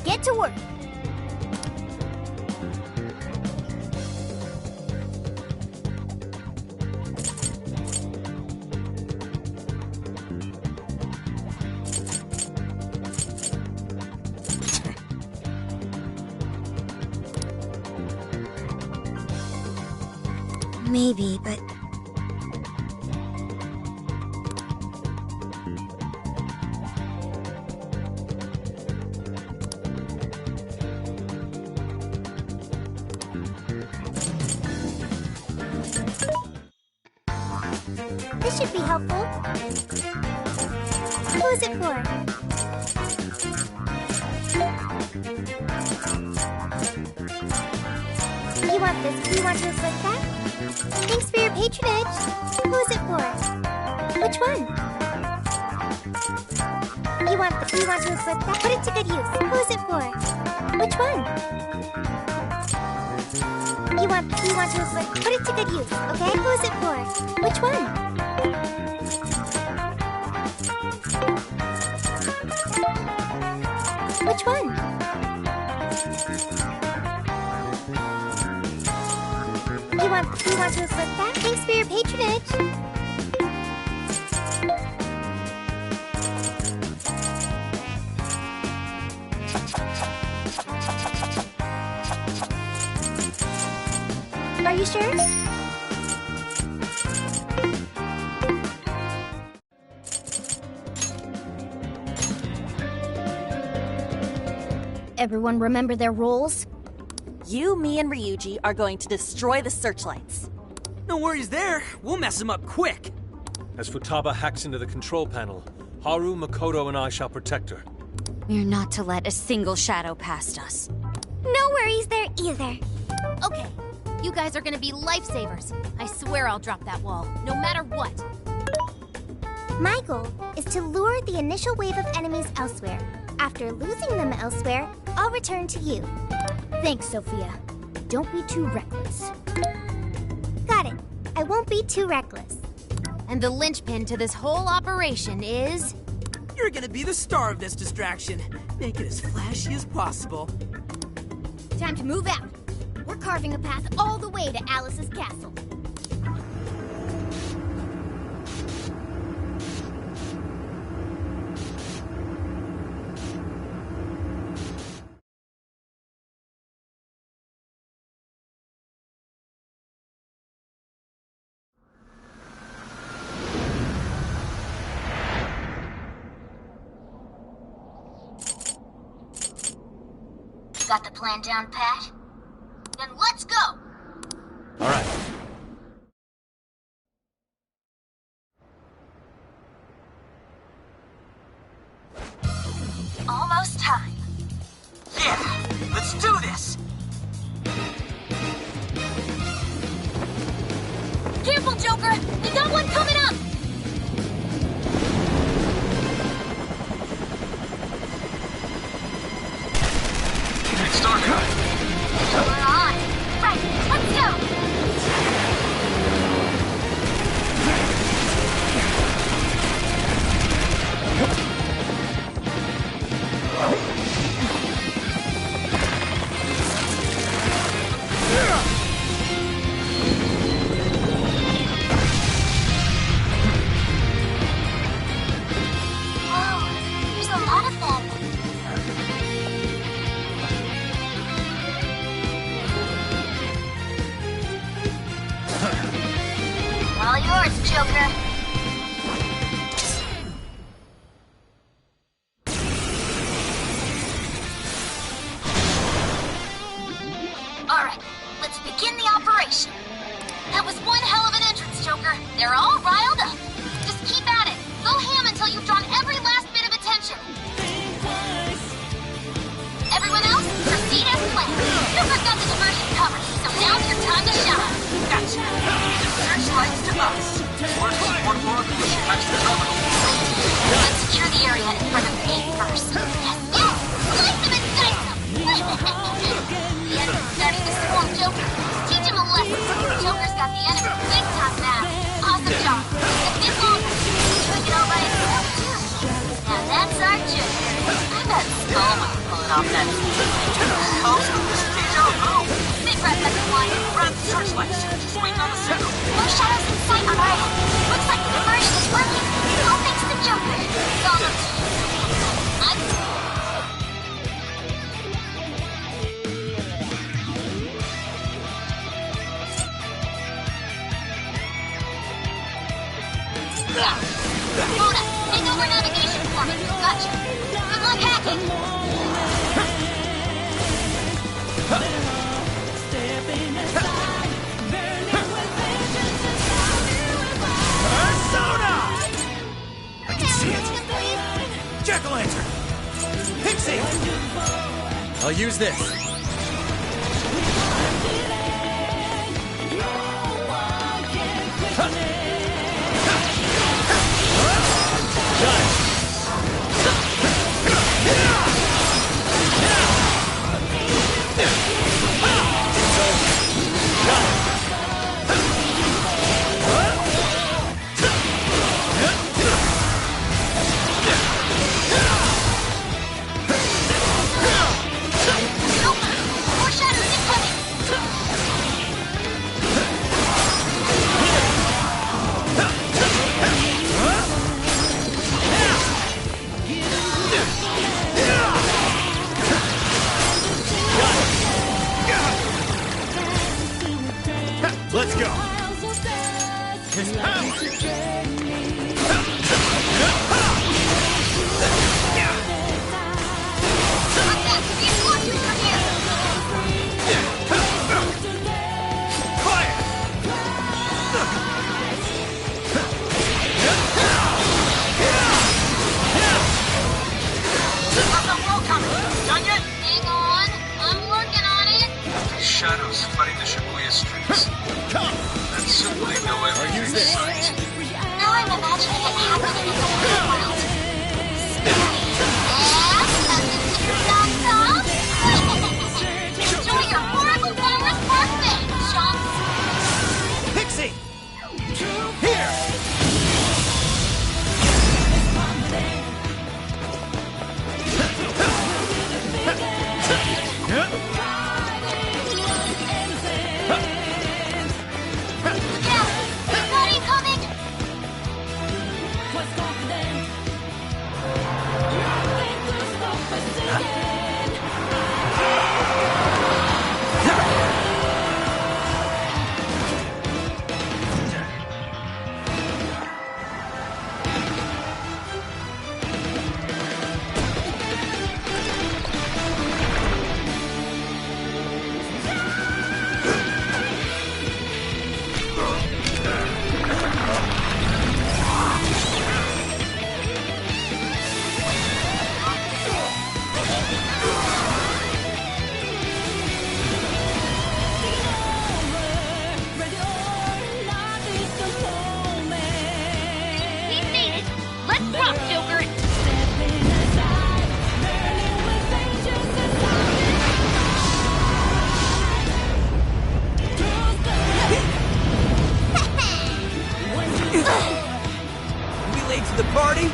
Get to work. Maybe, but... This should be helpful. Who's it for? You want this? You want to like that? Thanks for your patronage. Who's it for? Which one? You want to like that? Put it to good use. Who's it for? Which one? You want to like put it to good use, okay? Who's it for? Which one? Which one? You want to flip that? Thanks for your patronage. Are you sure? Everyone remember their roles? You, me, and Ryuji are going to destroy the searchlights. No worries there. We'll mess him up quick. As Futaba hacks into the control panel, Haru, Makoto, and I shall protect her. We're not to let a single shadow past us. No worries there either. Okay, you guys are gonna be lifesavers. I swear I'll drop that wall, no matter what. My goal is to lure the initial wave of enemies elsewhere. After losing them elsewhere, I'll return to you. Thanks, Sophia. Don't be too reckless. Got it. I won't be too reckless. And the linchpin to this whole operation is... You're gonna be the star of this distraction. Make it as flashy as possible. Time to move out. We're carving a path all the way to Alice's castle. Got the plan down, Pat? Then let's go! All right. Almost time. Yeah, let's do this. Careful, Joker! We got one coming up! Starcut. We're on! Right, let's go! Joker. Alright, let's begin the operation. That was one hell of an entrance, Joker. They're all riled up. Just keep at it. Go ham until you've drawn every last bit of attention. Everyone else, proceed as planned. Joker's got the diversion covered, so now's your time to shine. Gotcha. Searchlights to us. Where's the support log when she hacks the terminal? Let's secure the area in front of the gate first. Yes, yes! Slice them and dice them! The enemy's starting to swarm Joker. Teach him a lesson. Joker's got the enemy big time now. Awesome job. A bit longer. Doing it all by himself, too. Now that's our Joker. I bet Skull was pulling off that How's this deja vu? big red second line. Red searchlights. Just waiting on the signal. No shadows in sight on our end. Looks like the diversion is working. All thanks to Joker. It's all up to you. Mona, take over navigation for me. Gotcha. Good luck hacking. I can see it. Jack-o'-lantern. Pixie. I'll use this. More shadows incoming. Let's go. His Like that. Reinforcements from here. How's that wall coming? Done yet? Hang on. I'm working on it. Shadows flooding the Shibuya streets. That's simply no evidence. use this. Now I'm imagining it happening in the real world. Enjoy your horrible virus birthday, chumps! Pixie. Here. Yeah, buddy coming! We made it! Let's rock, Joker! We late to the party?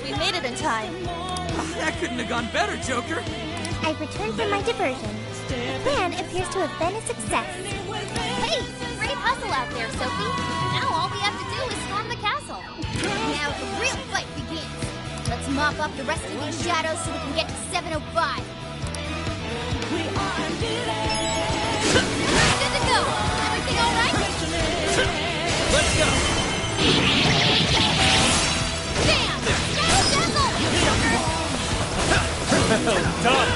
we made it in time. That couldn't have gone better, Joker. I've returned from my diversion. The plan appears to have been a success. Hey, great hustle out there, Sophie. Now all we have to do is storm the castle. Now the real fight begins. Let's mop up the rest of these shadows so we can get to 705. Good to go. Everything all right? Let's go! Bam! Shadow Dazzle! Well done!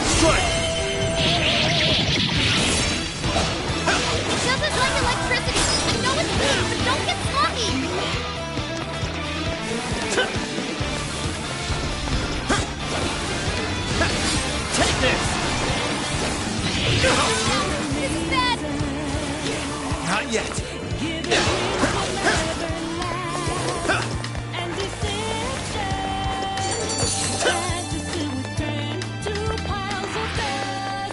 Strike! Doesn't like electricity. I know it's weak, but don't get sloppy. Take this! This is bad. Not yet.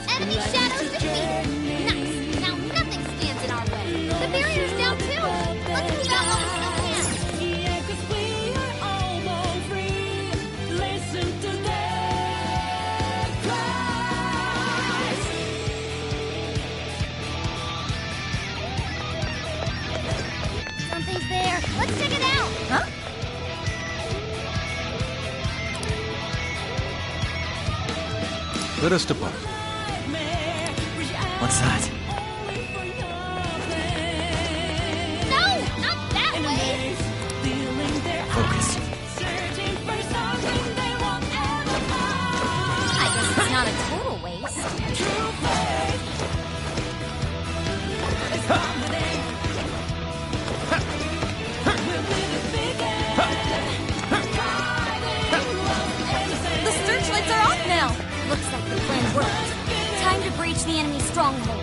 Enemy shadows defeated. Nice. Now nothing stands in our way. The barrier's down too. Let's move out while we still can. Something's there. Let's check it out. Huh? Let us depart. What's that? No, not that way. Focus. I guess it's not a total waste. The searchlights are off now. Looks like the plan worked. Time to breach the enemy's stronghold.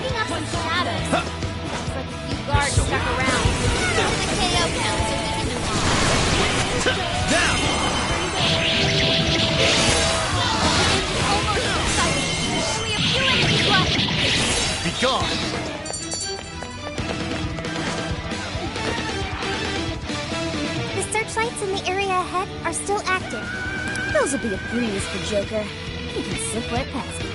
Picking up some shadows. Looks like a few guards stuck around. Throw in the KO count so we can move on. Now! Almost excited. We have few enemies left. Be gone! The searchlights in the area ahead are still active. Those will be a breeze for Joker. He can slip right past me.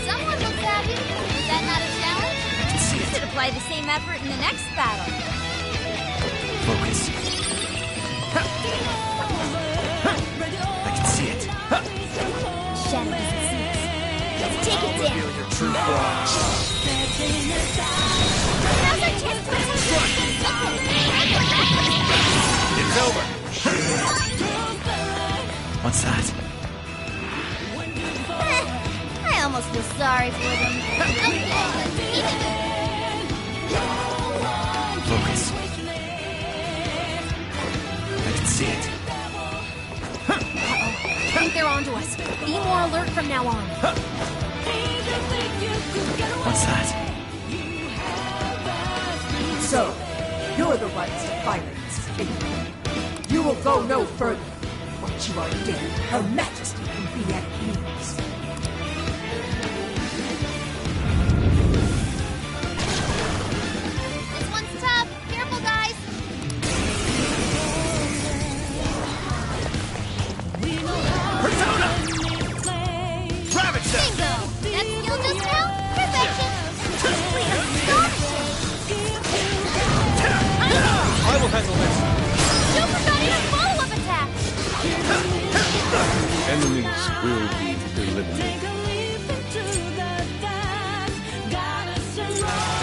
Someone looks happy. Is that not a challenge? You should apply the same effort in the next battle. Focus. I can see it. Shadow doesn't see us. Let's take it down. Feel your true form. Now's our chance to It's over. What's that? I almost feel sorry for them. Focus. I can see it. I think they're onto us. Be more alert from now on. What's that? So, you're the ones to fire this kingdom. You will go no further. What you are doing, Her Majesty can be at ease. This one's tough. Careful, guys. Persona! Ravage them! Bingo! That skill just now? Perfection! Simply astonishing! I will handle this. Joker got in a follow-up attack! Enemies will be eliminated.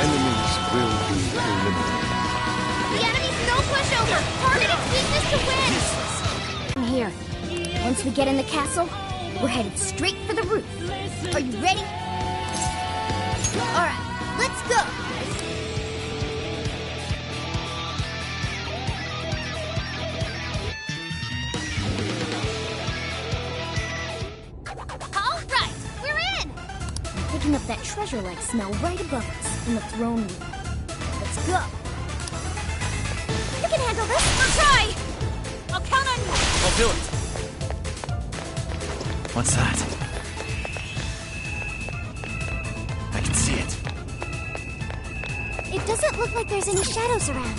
Enemies will be eliminated. The enemy's no pushover! Target its weakness to win! From here. Once we get in the castle, we're headed straight for the roof. Are you ready? Alright, let's go! Alright, we're in! I'm picking up that treasure-like smell right above us in the throne room. Let's go! You can handle this! I'll try! I'll count on you! I'll do it. What's that? I can see it. It doesn't look like there's any shadows around.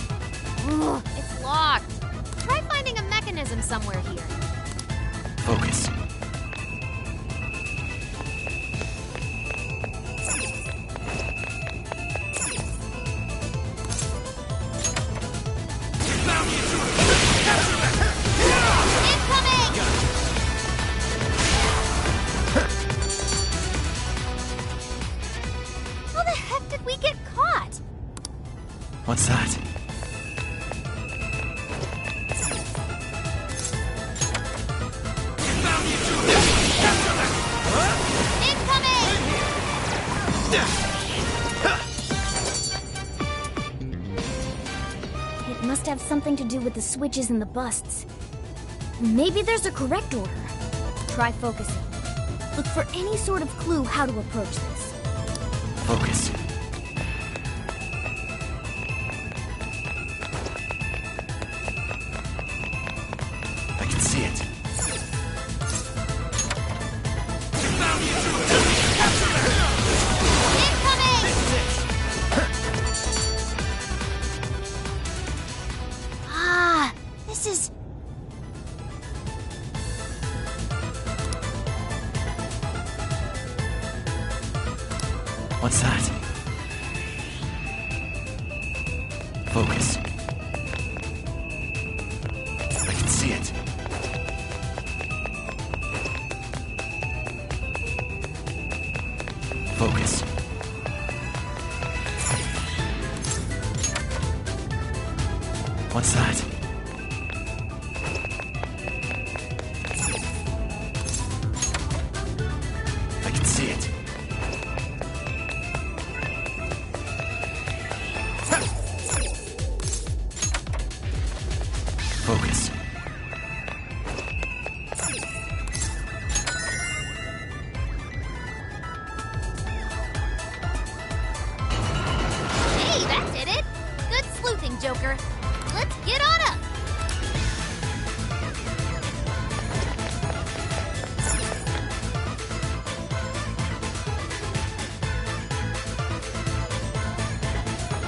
Ugh, it's locked. Try finding a mechanism somewhere here. Focus. How the heck did we get caught? What's that? It must have something to do with the switches and the busts. Maybe there's a correct order. Try focusing. Look for any sort of clue how to approach this. Focus. I can see it. Ah, this is... What's that? Focus. I can see it. Focus. What's that? I can see it. Focus. Hey, that did it! Good sleuthing, Joker. Let's get on up!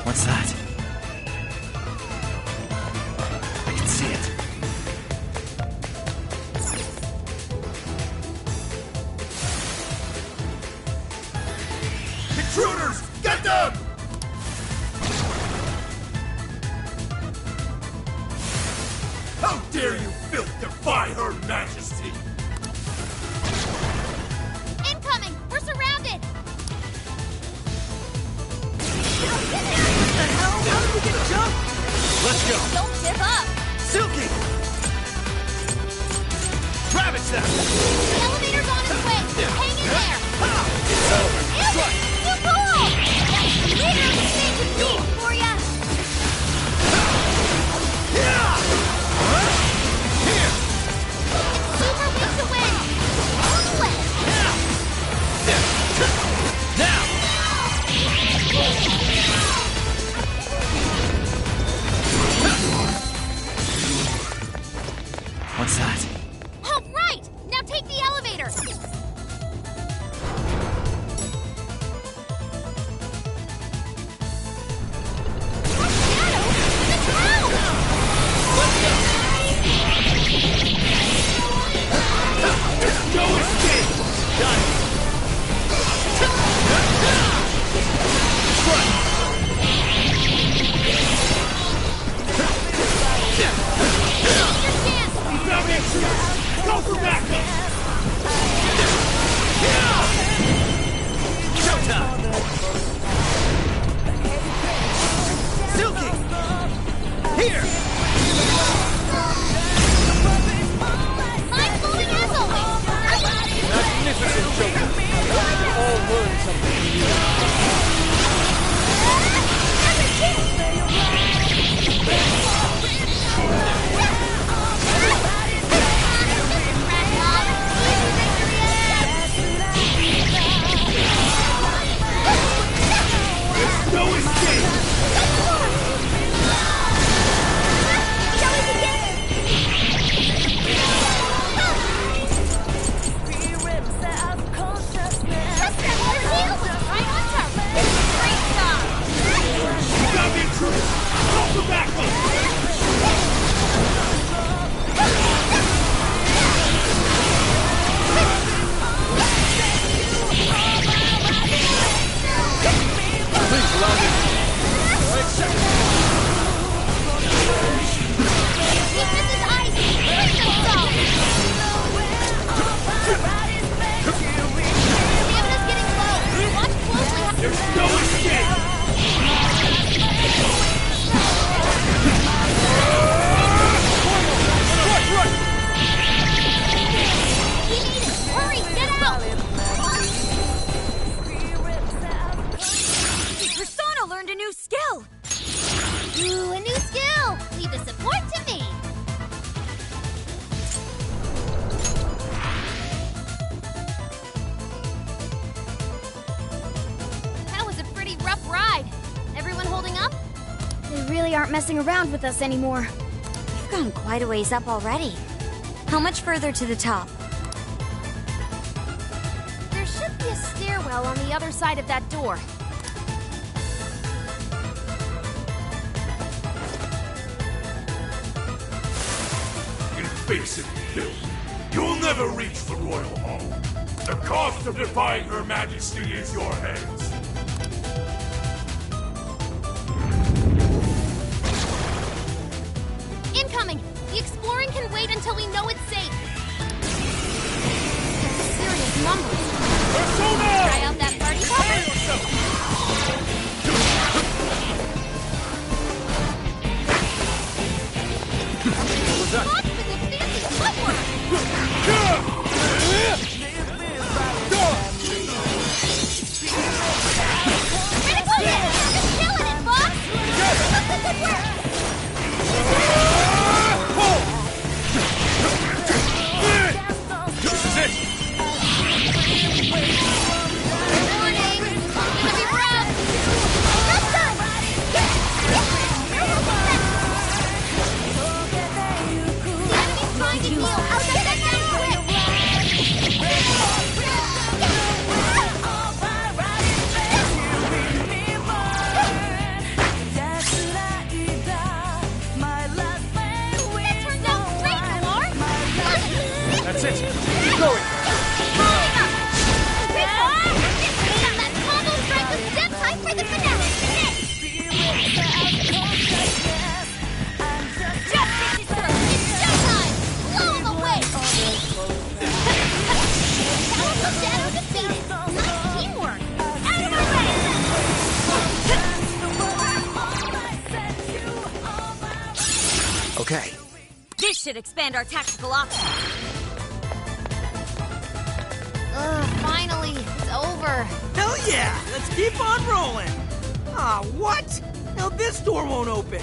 What's that? I can see it. Intruders! Get them! How dare you filth defy Her Majesty! Incoming! We're surrounded! Let's go! Don't give up! Silky! Ravage them! The elevator's on its way! Hang in there! It's over! Strike! You cool! Leader of the stage is waiting for ya! Here! It's Super Week to win! All the way! Now! What's that? All right! Now take the elevator! learned a new skill! Ooh, a new skill! Leave the support to me! That was a pretty rough ride. Everyone holding up? They really aren't messing around with us anymore. We've gone quite a ways up already. How much further to the top? There should be a stairwell on the other side of that door. Face it, Bill. You'll never reach the royal hall. The cost of defying Her Majesty is your heads. Incoming! The exploring can wait until we know it's safe. That's serious numbers. Persona! Try out that party popper? Look for the fancy footwork! Critical hit! You're killing it, boss! Look the good work! This is it! Warning! Gonna be rough! That's done! The enemy's trying to heal! I'll get that down quick! That turned out great, Noir! That's it. Keep going. That combo strike was just time for the finale! Just finish her! It's showtime! Blow him away! Powerful Shadow defeated! Nice teamwork! Out of my way! Okay. This should expand our tactical options. Finally, it's over. Hell yeah! Let's keep on rolling! Ah, what? Now this door won't open.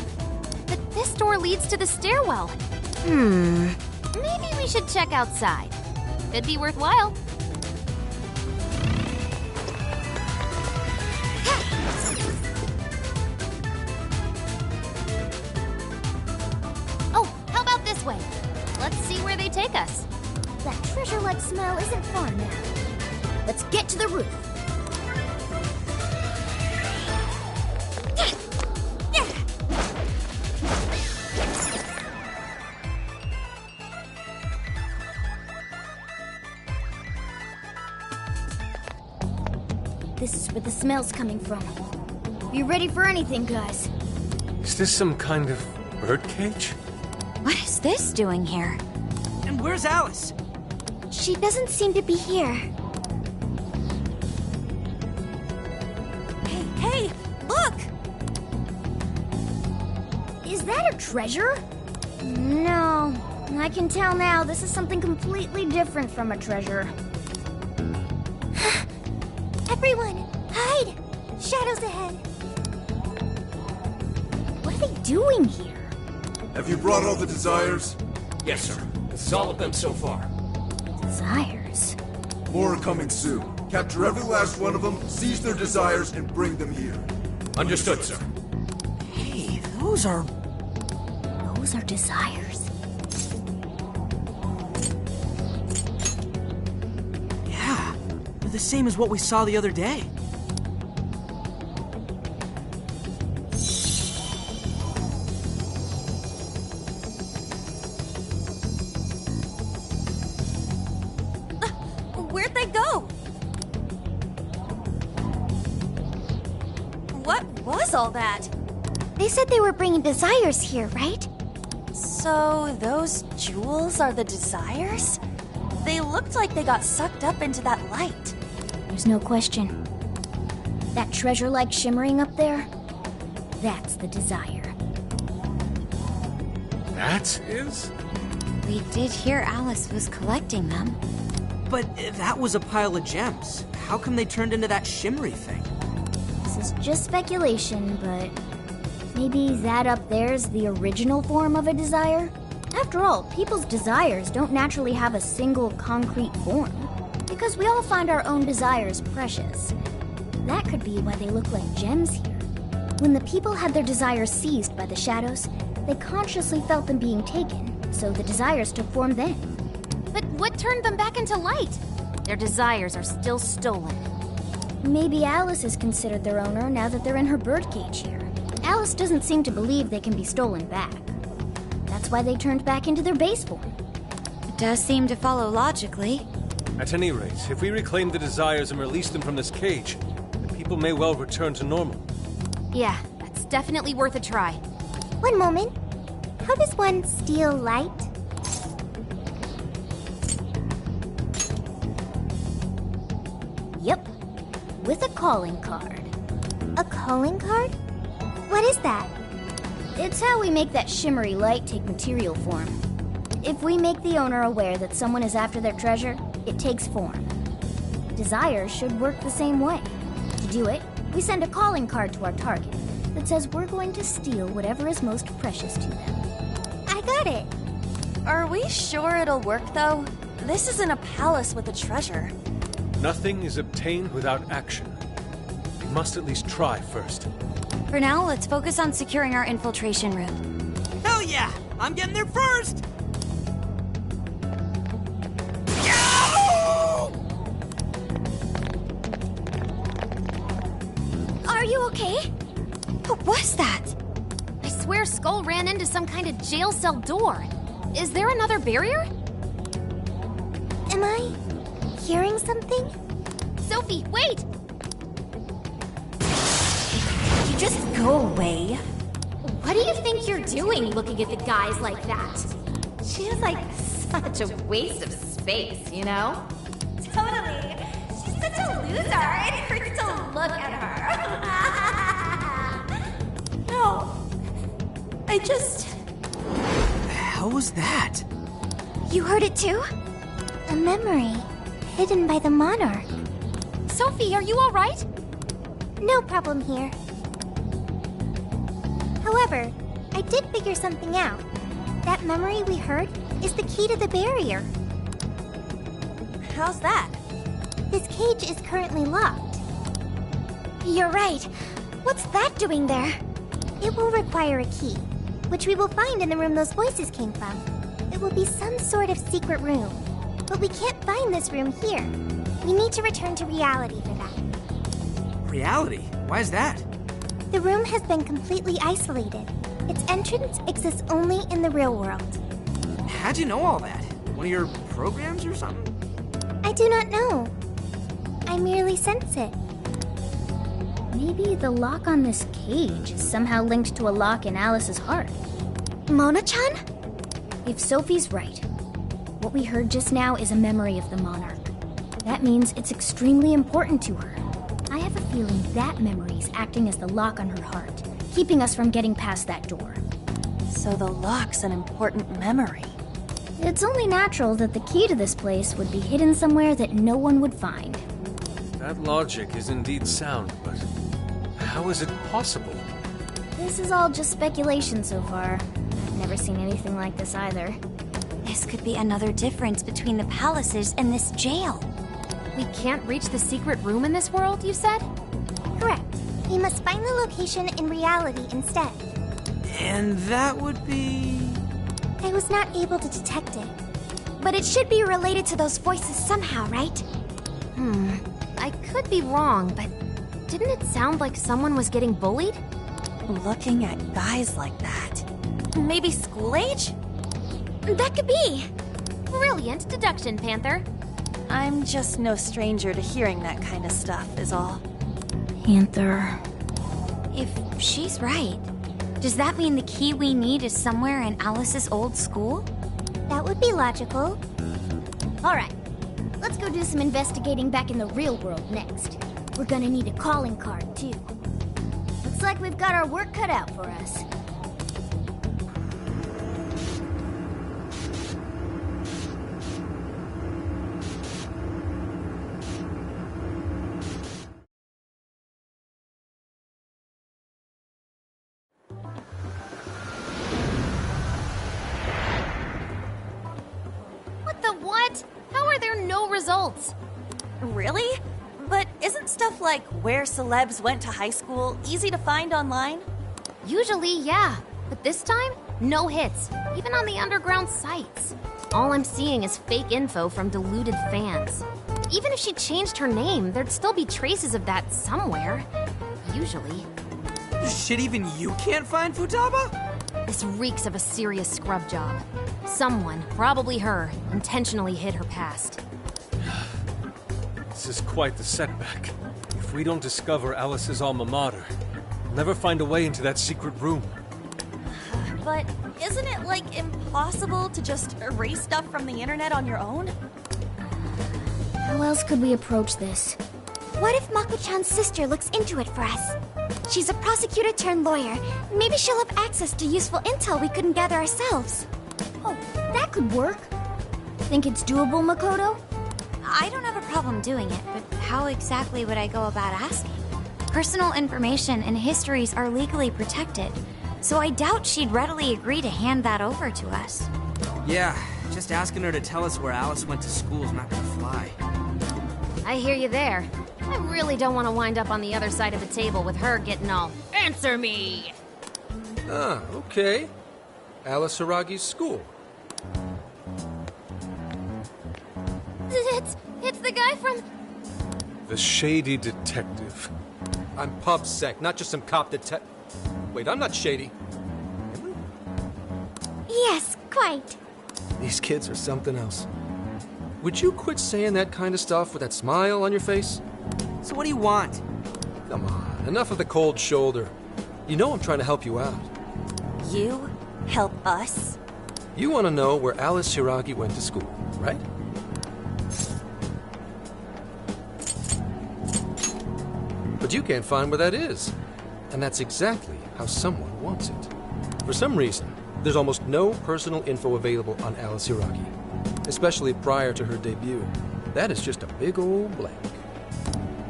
But this door leads to the stairwell. Maybe we should check outside. Could be worthwhile. Oh, how about this way? Let's see where they take us. That treasure-like smell isn't far now. Let's get to the roof. This is where the smell's coming from. Be ready for anything, guys. Is this some kind of birdcage? What is this doing here? And where's Alice? She doesn't seem to be here. Hey, look! Is that a treasure? No. I can tell now this is something completely different from a treasure. Everyone, hide! Shadows ahead. What are they doing here? Have you brought all the desires? Yes, sir. This is all of them so far. Desires? More are coming soon. Capture every last one of them, seize their desires, and bring them here. Understood, sir. Hey, those are... Those are desires. Yeah, they're the same as what we saw the other day. Where'd they go? What was all that? They said they were bringing desires here, right? So those jewels are the desires? They looked like they got sucked up into that light. There's no question. That treasure-like shimmering up there, that's the desire. That is? We did hear Alice was collecting them. But that was a pile of gems. How come they turned into that shimmery thing? This is just speculation, but maybe that up there's the original form of a desire? After all, people's desires don't naturally have a single concrete form, because we all find our own desires precious. That could be why they look like gems here. When the people had their desires seized by the shadows, they consciously felt them being taken, so the desires took form then. But what turned them back into light? Their desires are still stolen. Maybe Alice is considered their owner now that they're in her birdcage here. Alice doesn't seem to believe they can be stolen back. That's why they turned back into their base form. It does seem to follow logically. At any rate, if we reclaim the desires and release them from this cage, the people may well return to normal. Yeah, that's definitely worth a try. One moment. How does one steal light? Yep, with a calling card. A calling card? What is that? It's how we make that shimmery light take material form. If we make the owner aware that someone is after their treasure, it takes form. Desires should work the same way. To do it, we send a calling card to our target that says we're going to steal whatever is most precious to them. I got it. Are we sure it'll work, though? This isn't a palace with a treasure. Nothing is obtained without action. We must at least try first. For now, let's focus on securing our infiltration route. Hell yeah! I'm getting there first! Are you okay? What was that? I swear Skull ran into some kind of jail cell door. Is there another barrier? Am I hearing something? Sophie, wait! You just go away. What do you think you're doing looking at the guys like that? She's like such a waste of space, you know? Totally. She's such a loser. It hurts to look at her. No. I just... The hell was that? You heard it too? A memory hidden by the monarch. Sophie, are you all right? No problem here. However, I did figure something out. That memory we heard is the key to the barrier. How's that? This cage is currently locked. You're right. What's that doing there? It will require a key, which we will find in the room those voices came from. It will be some sort of secret room. But we can't find this room here. We need to return to reality for that. Reality? Why is that? The room has been completely isolated. Its entrance exists only in the real world. How'd you know all that? One of your programs or something? I do not know. I merely sense it. Maybe the lock on this cage is somehow linked to a lock in Alice's heart. Mona-chan? If Sophie's right, what we heard just now is a memory of the monarch. That means it's extremely important to her. I have a feeling that memory is acting as the lock on her heart, keeping us from getting past that door. So the lock's an important memory. It's only natural that the key to this place would be hidden somewhere that no one would find. That logic is indeed sound, but how is it possible? This is all just speculation so far. I've never seen anything like this either. This could be another difference between the palaces and this jail. We can't reach the secret room in this world, you said? Correct. We must find the location in reality instead. And that would be... I was not able to detect it. But it should be related to those voices somehow, right? I could be wrong, but didn't it sound like someone was getting bullied? Looking at guys like that. Maybe school age? That could be. Brilliant deduction, Panther. I'm just no stranger to hearing that kind of stuff, is all. Panther. If she's right, does that mean the key we need is somewhere in Alice's old school? That would be logical. All right, let's go do some investigating back in the real world next. We're gonna need a calling card, too. Looks like we've got our work cut out for us. there no results? Really? But isn't stuff like where celebs went to high school easy to find online? Usually, yeah. But this time, no hits, even on the underground sites. All I'm seeing is fake info from deluded fans. Even if she changed her name, there'd still be traces of that somewhere. Usually. Shit, even you can't find Futaba? This reeks of a serious scrub job. Someone, probably her, intentionally hid her past. This is quite the setback. If we don't discover Alice's alma mater, we'll never find a way into that secret room. But isn't it, like, impossible to just erase stuff from the internet on your own? How else could we approach this? What if Mako-chan's sister looks into it for us? She's a prosecutor turned lawyer. Maybe she'll have access to useful intel we couldn't gather ourselves. Oh, that could work. Think it's doable, Makoto? I don't have a problem doing it, but how exactly would I go about asking? Personal information and histories are legally protected, so I doubt she'd readily agree to hand that over to us. Yeah, just asking her to tell us where Alice went to school is not gonna fly. I hear you there. I really don't want to wind up on the other side of the table with her getting all, "Answer me!" Ah, okay. Alice Hiragi's school. It's the guy from... The shady detective. I'm PubSec, not just some cop detective. Wait, I'm not shady. Yes, quite. These kids are something else. Would you quit saying that kind of stuff with that smile on your face? So what do you want? Come on, enough of the cold shoulder. You know I'm trying to help you out. You help us? You want to know where Alice Hiragi went to school, right? But you can't find where that is. And that's exactly how someone wants it. For some reason, there's almost no personal info available on Alice Hiragi, especially prior to her debut. That is just a big old blank.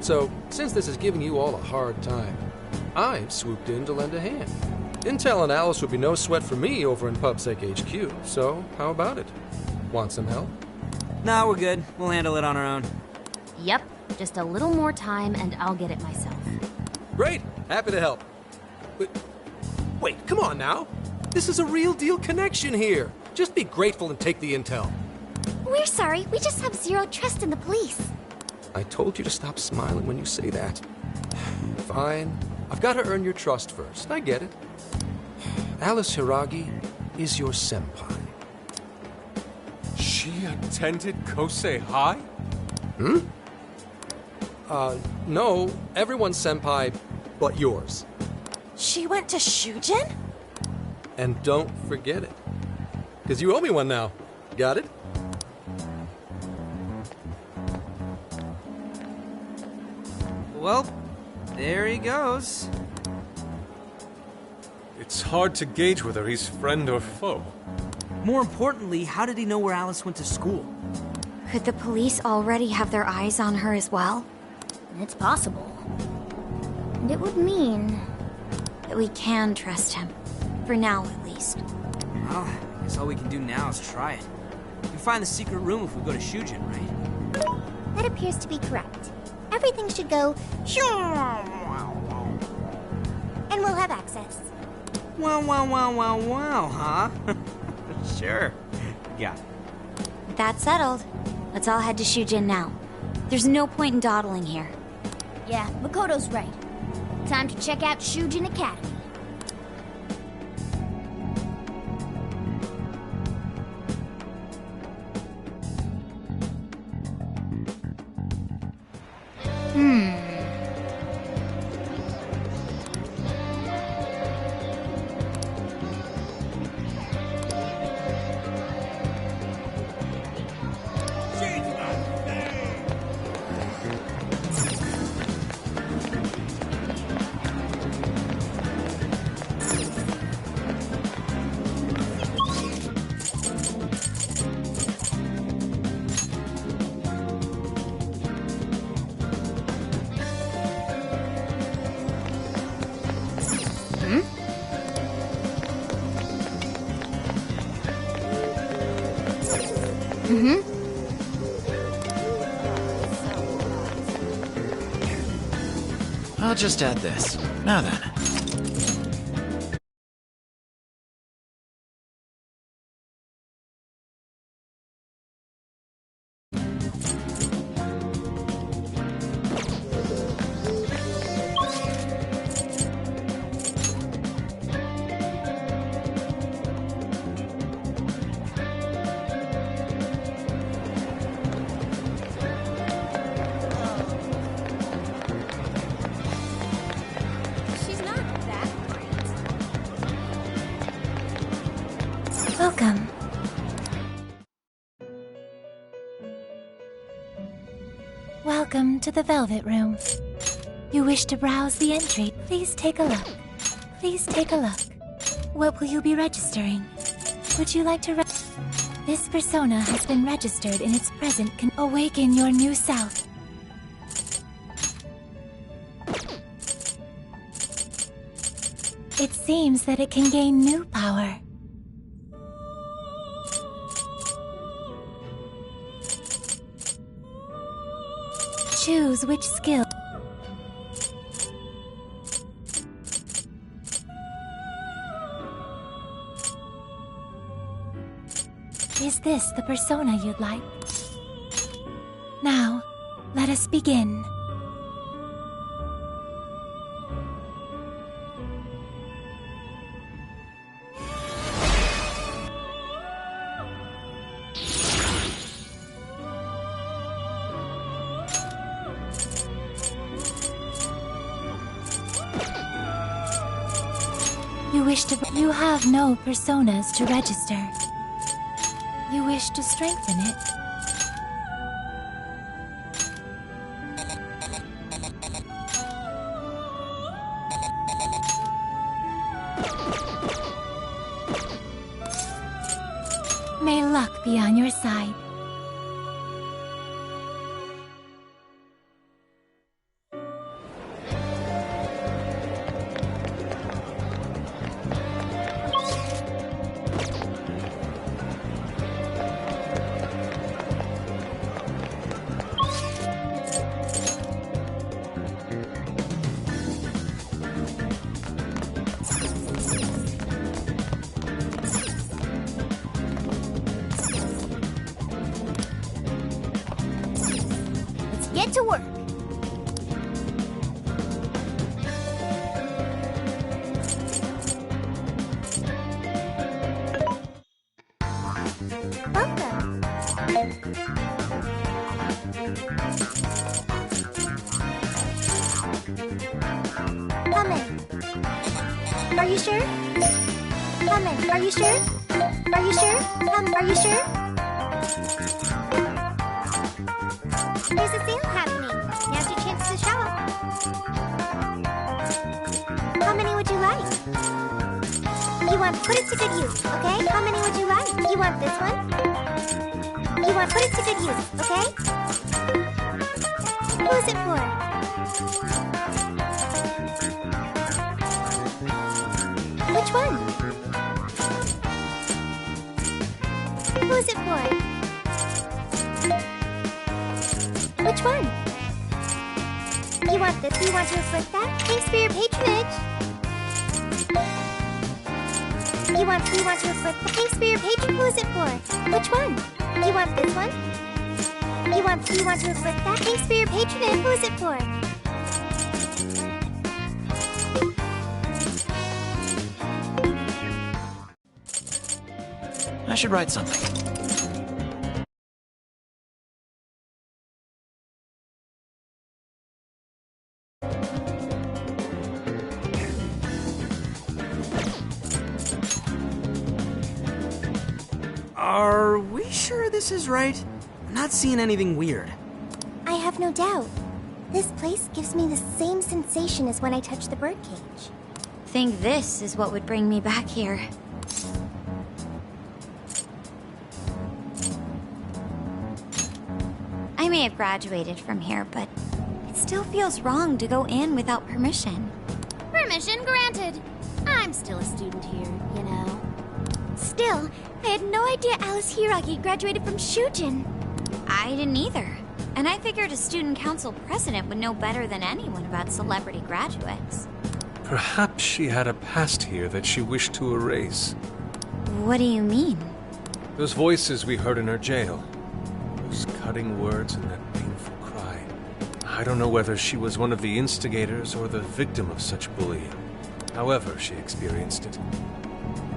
So, since this is giving you all a hard time, I've swooped in to lend a hand. Intel on Alice would be no sweat for me over in PubSec HQ, so how about it? Want some help? Nah, we're good. We'll handle it on our own. Yep, just a little more time and I'll get it myself. Great! Happy to help. But, wait, come on now. This is a real deal connection here. Just be grateful and take the intel. We're sorry, we just have zero trust in the police. I told you to stop smiling when you say that. Fine. I've got to earn your trust first. I get it. Alice Hiragi is your senpai. She attended Kosei High? Hmm? No. Everyone's senpai but yours. She went to Shujin? And don't forget it. Because you owe me one now. Got it? Well, there he goes. It's hard to gauge whether he's friend or foe. More importantly, how did he know where Alice went to school? Could the police already have their eyes on her as well? It's possible. And it would mean that we can trust him. For now, at least. Well, I guess all we can do now is try it. We can find the secret room if we go to Shujin, right? That appears to be correct. Everything should go... and we'll have access. Wow, huh? Sure. Got it. That's settled. Let's all head to Shujin now. There's no point in dawdling here. Yeah, Makoto's right. Time to check out Shujin Academy. I'll just add this. Now then. Welcome. Welcome to the Velvet Room. You wish to browse the entry? Please take a look. Please take a look. What will you be registering? Would you like to This persona has been registered in its present awaken your new self. It seems that it can gain new power. Choose which skill. Is this the persona you'd like? Now, let us begin. You have no personas to register. You wish to strengthen it. May luck be on your side. Get to work. Welcome. Come in. Are you sure? Come in. Are you sure? Are you sure? Are you sure? There's a sale happening. Now's your chance to shop. How many would you like? Put it to good use, okay? How many would you like? You want this one? Put it to good use, okay? Who's it for? Which one? Who's it for? Which one? You want this? You want to afflict that? Thanks for your patronage. You want to afflict that? Thanks for your patron. Who is it for? Which one? You want this one? You want to afflict that? Thanks for your patronage. Who is it for? I should write something. Are we sure this is right? I'm not seeing anything weird. I have no doubt. This place gives me the same sensation as when I touched the birdcage. Think this is what would bring me back here. I may have graduated from here, but it still feels wrong to go in without permission. Permission granted. I'm still a student here, you know. Still, I had no idea Alice Hiragi graduated from Shujin. I didn't either. And I figured a student council president would know better than anyone about celebrity graduates. Perhaps she had a past here that she wished to erase. What do you mean? Those voices we heard in her jail. Those cutting words and that painful cry. I don't know whether she was one of the instigators or the victim of such bullying. However she experienced it.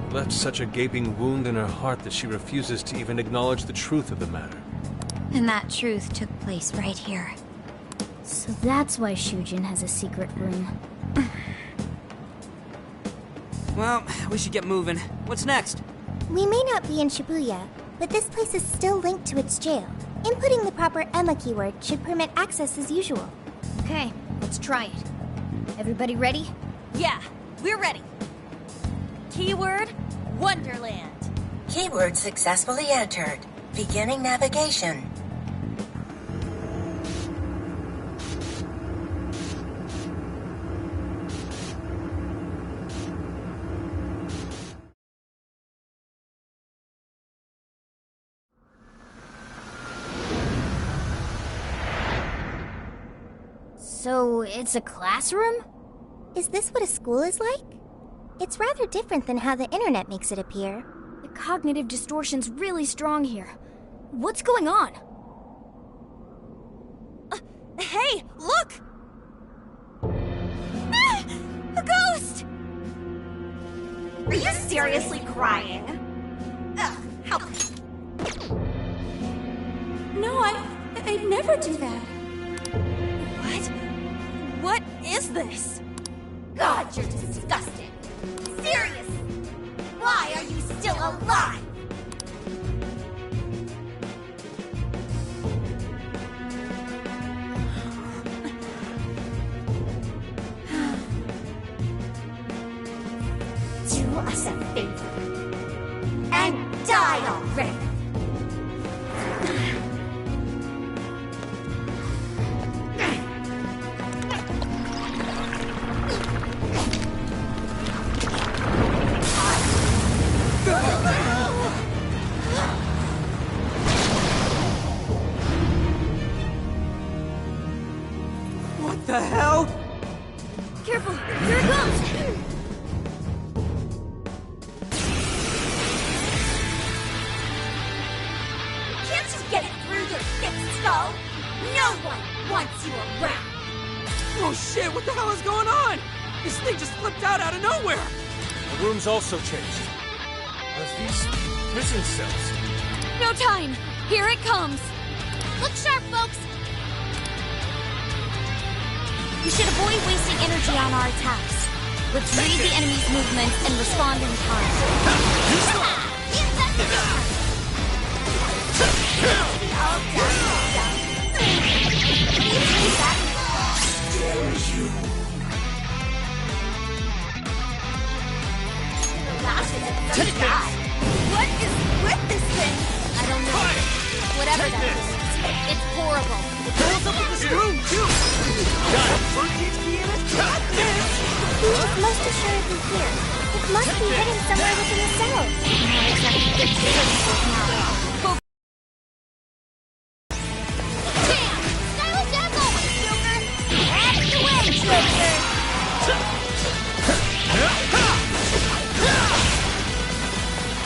It left such a gaping wound in her heart that she refuses to even acknowledge the truth of the matter. And that truth took place right here. So that's why Shujin has a secret room. Well, we should get moving. What's next? We may not be in Shibuya, but this place is still linked to its jail. Inputting the proper Emma keyword should permit access as usual. Okay, let's try it. Everybody ready? Yeah, we're ready. Keyword, Wonderland. Keyword successfully entered. Beginning navigation. So, it's a classroom? Is this what a school is like? It's rather different than how the internet makes it appear. The cognitive distortion's really strong here. What's going on? Hey, look! Ah, a ghost! Are you seriously crying? Ugh, how... No, I'd never do that. What? What is this? God, you're disgusting. Serious. Why are you still alive? Do us a favor and die already. What the hell? Careful! Here it comes! Can't you get it through your thick skull? No one wants you around. Oh shit, what the hell is going on? This thing just flipped out of nowhere! The room's also changed. Are these prison cells? No time! Here it comes! Look sharp, folks! We should avoid wasting energy on our attacks. Let's read the enemy's movements and respond in time. What is with this thing? I don't know. Whatever that is, it's horrible. It pulls up in this room, too! Got it! Birdcage key in it? Got this! Who is most assuredly here? It must be hidden somewhere within the cell. Not exactly good to search for now. Damn! Stylish as always, Joker! Out of the way, Joker!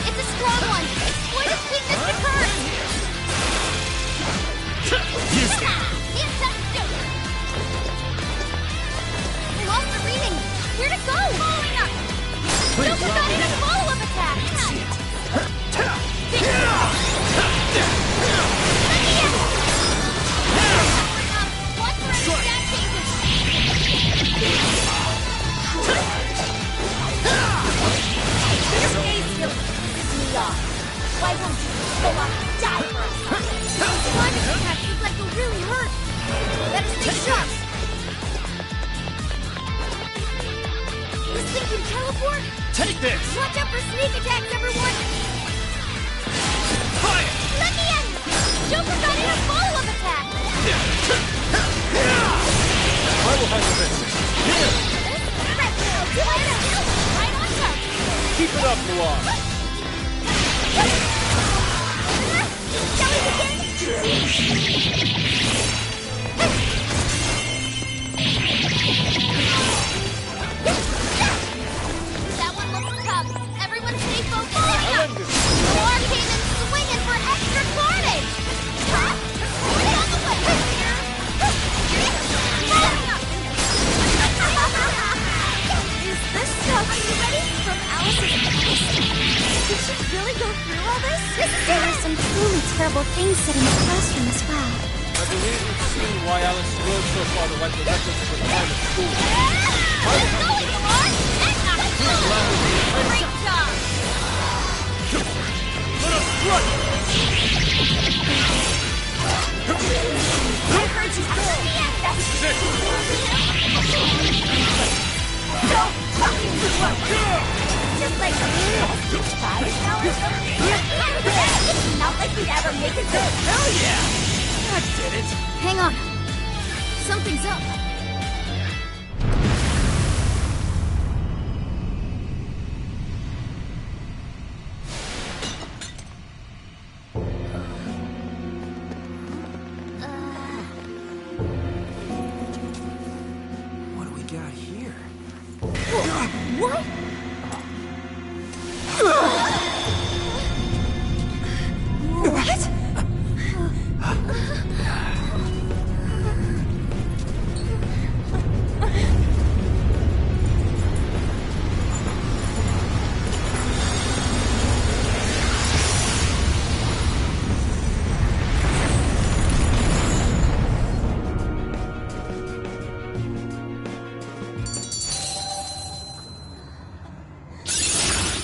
It's a strong one. Why does weakness occur? Use it! The attack, Joker! I lost the reading. Where'd it go? Following up. Joker got in a follow-up attack. Watch where his attack changes! Your gaze still pisses me off. Why won't you go up and die for us? Those climate attacks look like they'll really hurt. Better stay sharp. This thing can teleport? Take this! Watch out for sneak attacks, everyone! Fire! Let me in! Joker got in a follow-up attack! I will handle this. Here! Right on target! Keep it up, Noir! Shall we begin? That one looks tough. Everyone stay focused. War came in swinging for extra carnage. Get out the way. Is this stuff ready from Alice's past? Did she really go through all this? There were some truly terrible things said in the classroom as well. I believe we've seen why Alice strove so far to wipe the records of her time at school. Great job! Let us strike! I heard you go! Don't fucking do it! Just like you tried now or something? It's not like you'd ever make it through. Hell yeah! I did it! Hang on. Something's up. What do we got here? What?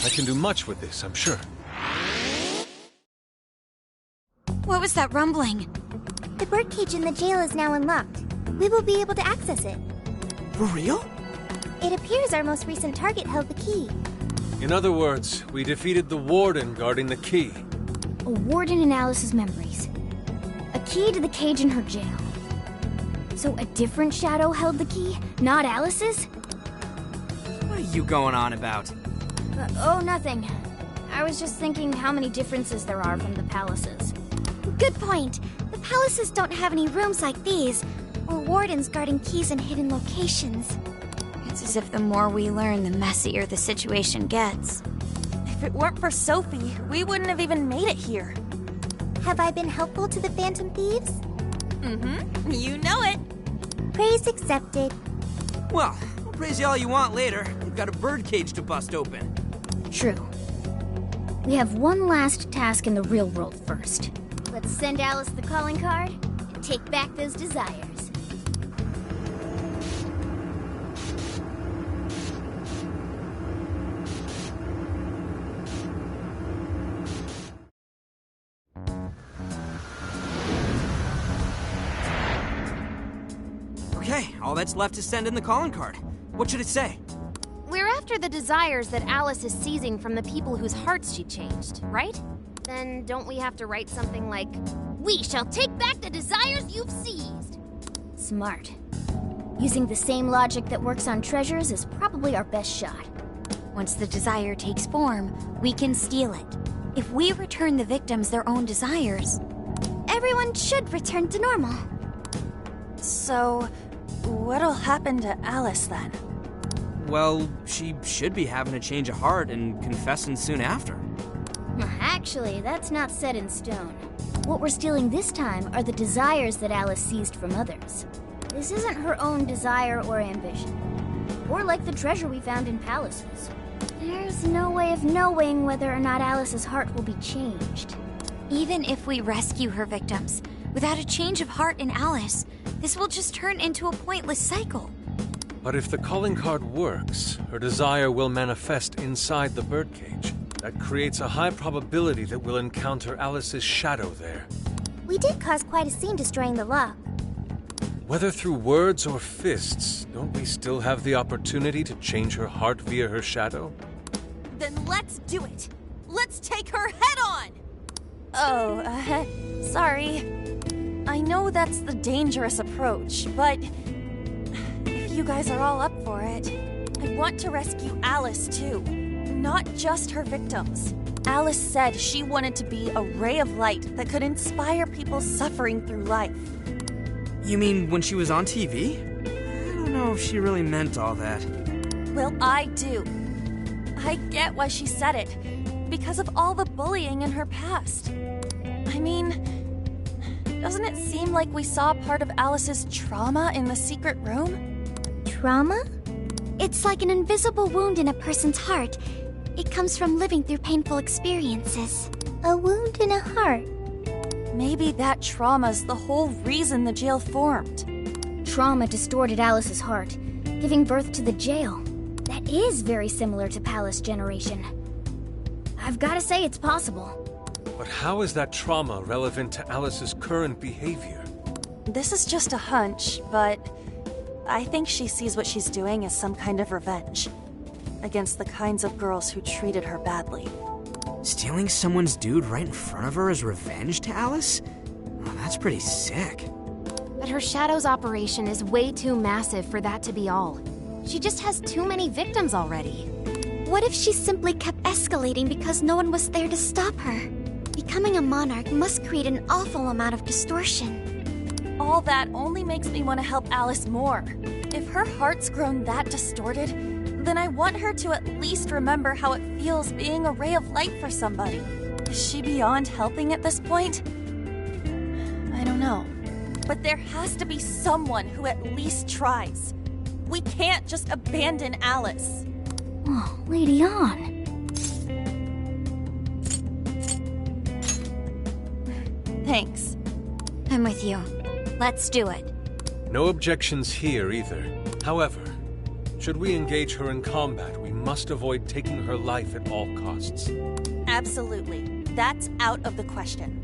I can do much with this, I'm sure. What was that rumbling? The birdcage in the jail is now unlocked. We will be able to access it. For real? It appears our most recent target held the key. In other words, we defeated the warden guarding the key. A warden in Alice's memories. A key to the cage in her jail. So a different shadow held the key, not Alice's? What are you going on about? Oh, nothing. I was just thinking how many differences there are from the palaces. Good point. The palaces don't have any rooms like these, or wardens guarding keys in hidden locations. It's as if the more we learn, the messier the situation gets. If it weren't for Sophie, we wouldn't have even made it here. Have I been helpful to the Phantom Thieves? Mm-hmm. You know it. Praise accepted. Well, we'll praise you all you want later. We've got a birdcage to bust open. True. We have one last task in the real world first. Let's send Alice the calling card and take back those desires. Okay, all that's left is send in the calling card. What should it say? We're after the desires that Alice is seizing from the people whose hearts she changed, right? Then don't we have to write something like, "We shall take back the desires you've seized"? Smart. Using the same logic that works on treasures is probably our best shot. Once the desire takes form, we can steal it. If we return the victims their own desires... Everyone should return to normal. So, what'll happen to Alice then? Well, she should be having a change of heart and confessing soon after. Actually, that's not set in stone. What we're stealing this time are the desires that Alice seized from others. This isn't her own desire or ambition. Or like the treasure we found in palaces. There's no way of knowing whether or not Alice's heart will be changed. Even if we rescue her victims, without a change of heart in Alice, this will just turn into a pointless cycle. But if the calling card works, her desire will manifest inside the birdcage. That creates a high probability that we'll encounter Alice's shadow there. We did cause quite a scene destroying the lock. Whether through words or fists, don't we still have the opportunity to change her heart via her shadow? Then let's do it! Let's take her head on! Oh, sorry. I know that's the dangerous approach, but if you guys are all up for it, I want to rescue Alice too. Not just her victims. Alice said she wanted to be a ray of light that could inspire people suffering through life. You mean when she was on TV? I don't know if she really meant all that. Well, I do. I get why she said it. Because of all the bullying in her past. I mean, doesn't it seem like we saw part of Alice's trauma in the secret room? Trauma? It's like an invisible wound in a person's heart. It comes from living through painful experiences. A wound in a heart. Maybe that trauma's the whole reason the jail formed. Trauma distorted Alice's heart, giving birth to the jail. That is very similar to Palace Generation. I've gotta say it's possible. But how is that trauma relevant to Alice's current behavior? This is just a hunch, but I think she sees what she's doing as some kind of revenge against the kinds of girls who treated her badly. Stealing someone's dude right in front of her as revenge to Alice? Oh, that's pretty sick. But her Shadow's operation is way too massive for that to be all. She just has too many victims already. What if she simply kept escalating because no one was there to stop her? Becoming a monarch must create an awful amount of distortion. All that only makes me want to help Alice more. If her heart's grown that distorted, then I want her to at least remember how it feels being a ray of light for somebody. Is she beyond helping at this point? I don't know. But there has to be someone who at least tries. We can't just abandon Alice. Oh, Lady Ann. Thanks. I'm with you. Let's do it. No objections here either. However, should we engage her in combat, we must avoid taking her life at all costs. Absolutely. That's out of the question.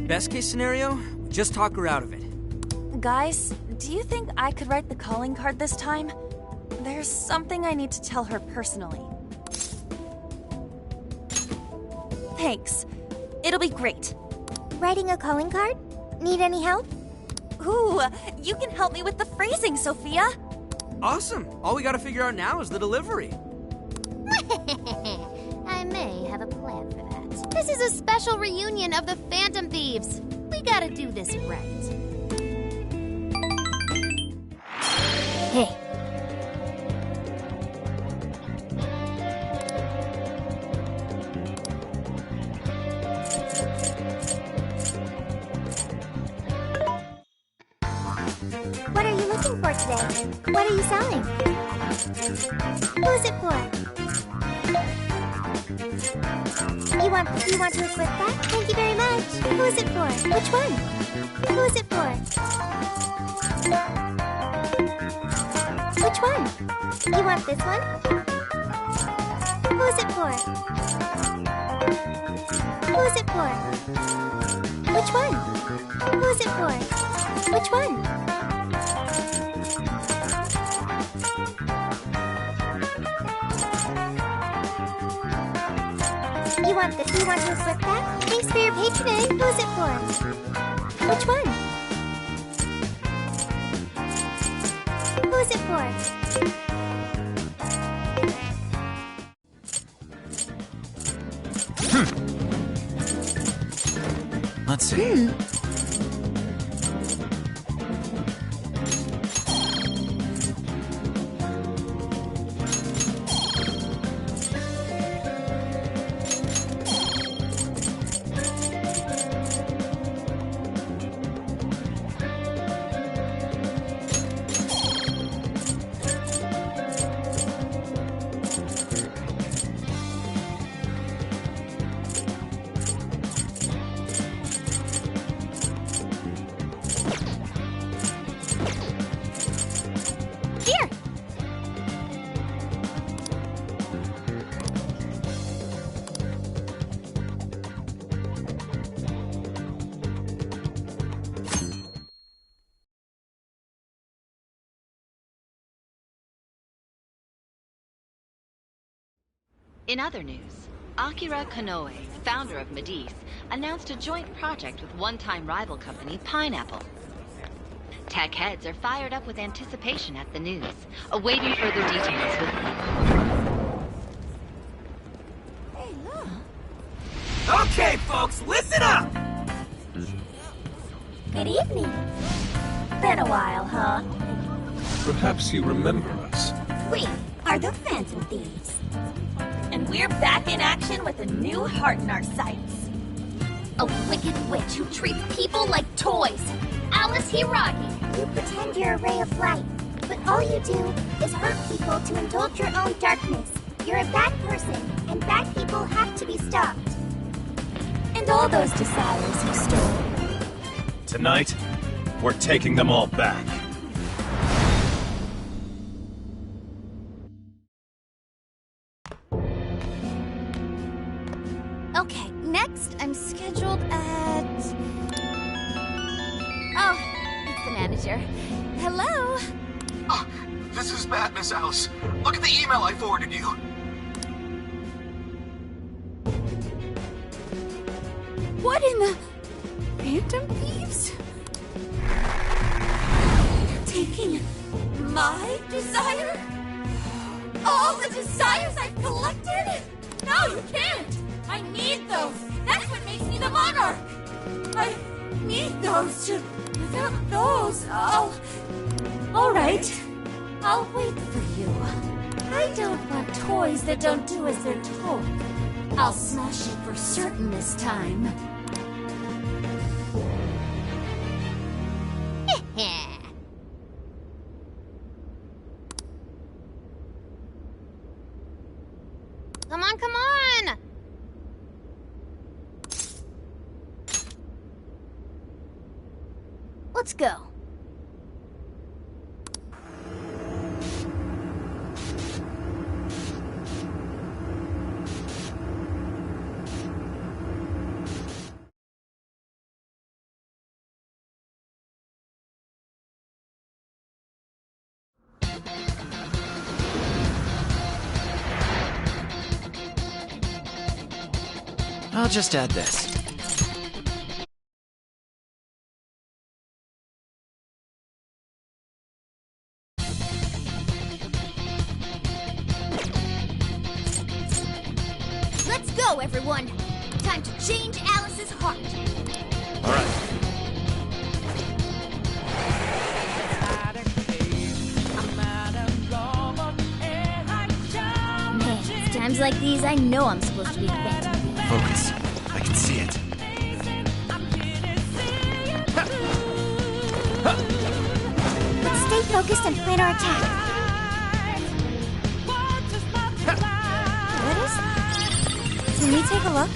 Best case scenario, just talk her out of it. Guys, do you think I could write the calling card this time? There's something I need to tell her personally. Thanks. It'll be great. Writing a calling card? Need any help? Ooh, you can help me with the phrasing, Sophia. Awesome. All we gotta figure out now is the delivery. I may have a plan for that. This is a special reunion of the Phantom Thieves. We gotta do this right. Hey. What are you looking for today? What are you selling? Who's it for? You want to equip that? Thank you very much. Who's it for? Which one? Who's it for? Which one? You want this one? Who's it for? Who's it for? Which one? Who's it for? Which one? You want this? You want to equip that? Thanks for your patronage. Who's it for? Which one? Who's it for? Let's see. Here! In other news, Akira Konoe, founder of Medice, announced a joint project with one-time rival company Pineapple. Tech heads are fired up with anticipation at the news, awaiting further details with Hey, look. Okay, folks, listen up! Good evening. Been a while, huh? Perhaps you remember us. We are the Phantom Thieves. And we're back in action with a new heart in our sights. A wicked witch who treats people like toys. Alice Hiragi. You pretend you're a ray of light, but all you do is hurt people to indulge your own darkness. You're a bad person, and bad people have to be stopped. And all those desires you stole. Tonight, we're taking them all back. Okay, next I'm scheduled at... Oh, it's the manager. Hello? Oh, this is bad, Miss Alice. Look at the email I forwarded you. What in the... Phantom Thieves? Taking my desire? All the desires I've collected? No, you can't! I need those! That's what makes me the monarch! I need those to... Without those, Alright. I'll wait for you. I don't want toys that don't do as they're told. I'll smash it for certain this time. Come on, come on! Let's go. I'll just add this. Let's go, everyone! Time to change Alice's heart. All right. Man, it's times like these I know I'm supposed to be Phantom. Focus. I can see it. Let's stay focused and plan our attack. What is it? Can we take a look?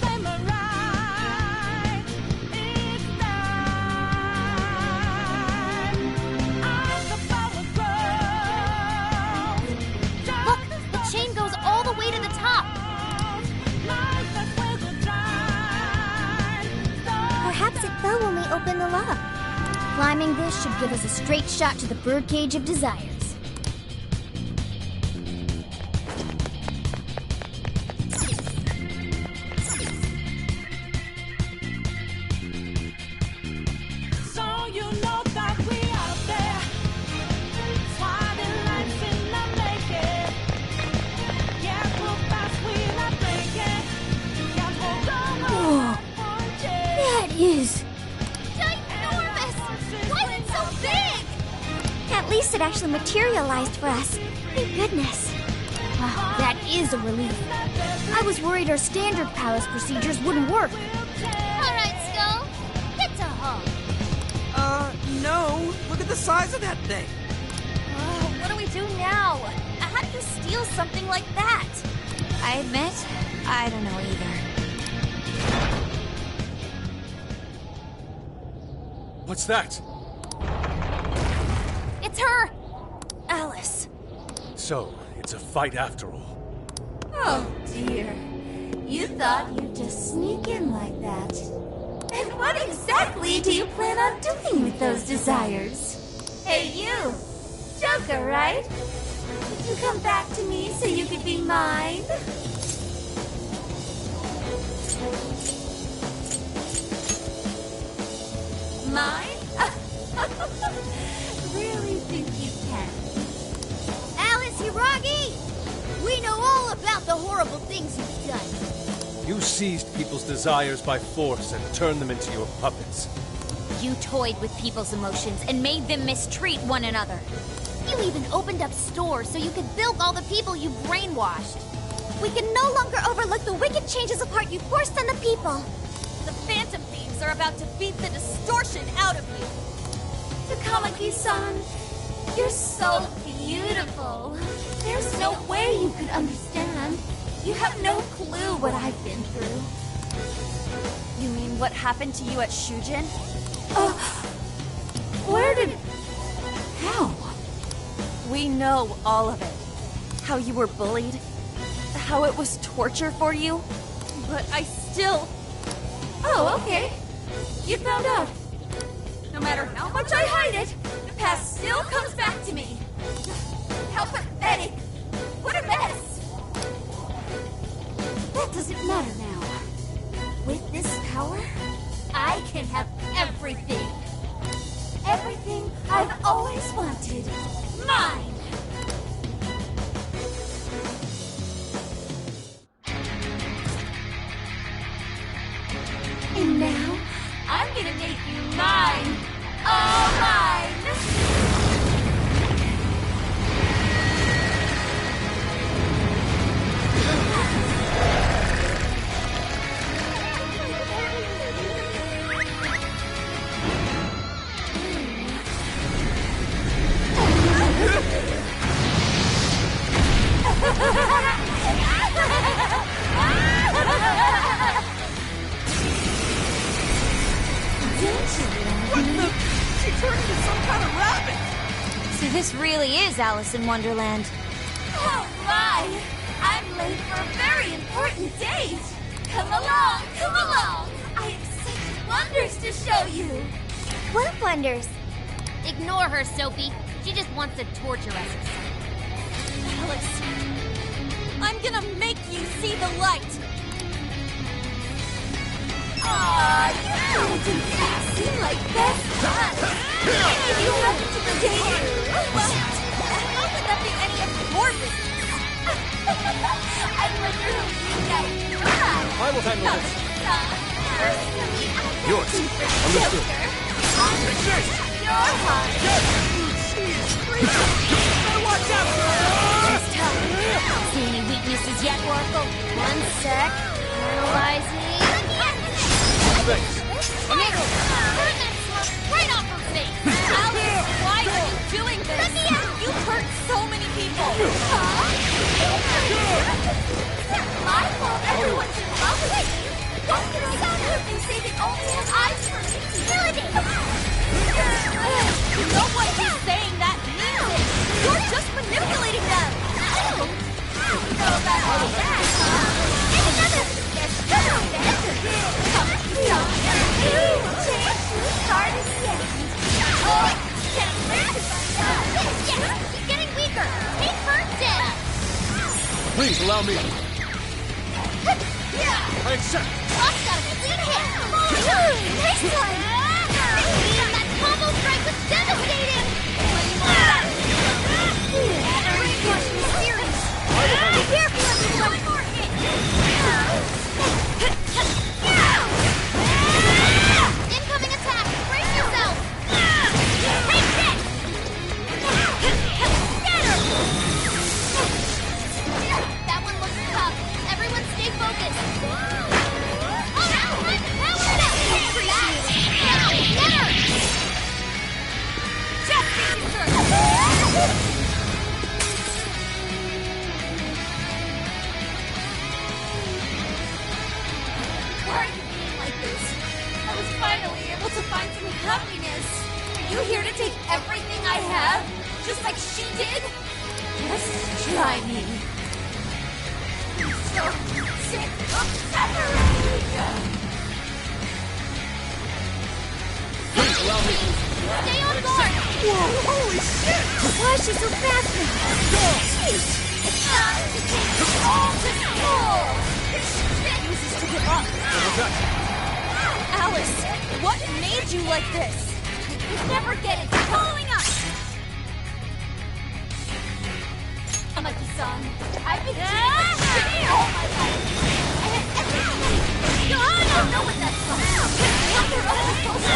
Look, the chain goes all the way to the top. Perhaps it fell when we opened the lock. Climbing this should give us a straight shot to the birdcage of desires. Is ginormous! Why is it so big? at least it actually materialized for us. Thank goodness. Wow, that is a relief. I was worried our standard palace procedures wouldn't work. Alright, Skull. It's a hug. No. Look at the size of that thing. What do we do now? How do you steal something like that? I admit, I don't know either. What's that? It's her! Alice. So, it's a fight after all. Oh, dear. You thought you'd just sneak in like that. And what exactly do you plan on doing with those desires? Hey, you! Joker, right? Did you come back to me so you could be mine? Mine? Really think you can? Alice Hiragi! We know all about the horrible things you've done. You seized people's desires by force and turned them into your puppets. You toyed with people's emotions and made them mistreat one another. You even opened up stores so you could bilk all the people you brainwashed. We can no longer overlook the wicked changes of heart you forced on the people. The Phantom Thieves are about to beat the distortion out of you. Takamaki-san, you're so beautiful. There's no way you could understand. You have no clue what I've been through. You mean what happened to you at Shujin? Where did... How? We know all of it. How you were bullied, how it was torture for you, but I still... Oh, okay. You found out. No matter how much I hide it, the past still comes back to me. How pathetic. What a mess. That doesn't matter now. With this power, I can have everything. Everything I've always wanted. Mine! And now, I'm gonna make you mine! All mine! What the? She turned into some kind of rabbit! So this really is Alice in Wonderland. Oh my! I'm late for a very important date! Come along, come along! I have such wonders to show you! What wonders? Ignore her, Sophie. She just wants to torture us or something. Alice, I'm gonna make you see the light! Aw, you seem like best buds! If you happen to be dating... Well, how could that be any of your business? I wonder who you guys are! I will handle this. Personally, I Yours. Understood. You're hot! Watch out for her! Just tell me. See any weaknesses yet, Oracle? One sec. Analyzing. Thanks. Nickel! Burn that slug right off her face! Alice, why are you doing this? You hurt so many people! My fault everyone's in love with me! What can I do if they say they only have eyes for me? You know what he's saying that means? You're just manipulating them! I don't know about all that, huh? And another... There's no better! Getting weaker! Take first in! Please allow me. I accept. Buck's got a clean hit! Nice one! That combo strike was devastating! Reinforcement series! Be careful, everyone! One more hit! Incoming attack! Brace yourself! Take this! Get her! That one looks tough. Everyone stay focused. Oh, now time to power it up! Get her! Just Why are you being like this? I was finally able to find some happiness. Are you here to take everything I have? Just like she did? Just try me. I'm so sick of suffering! Please allow me. Stay on guard! Whoa, holy shit! Why is she so fast now? Jeez! It's time to take all control! This shit Refuses to give up. Alice, what made you like this? You never get it. Following up! Amaki-san, I've been doing this shit all my life. I had everything I don't know what that's called. Wonder what I'm supposed to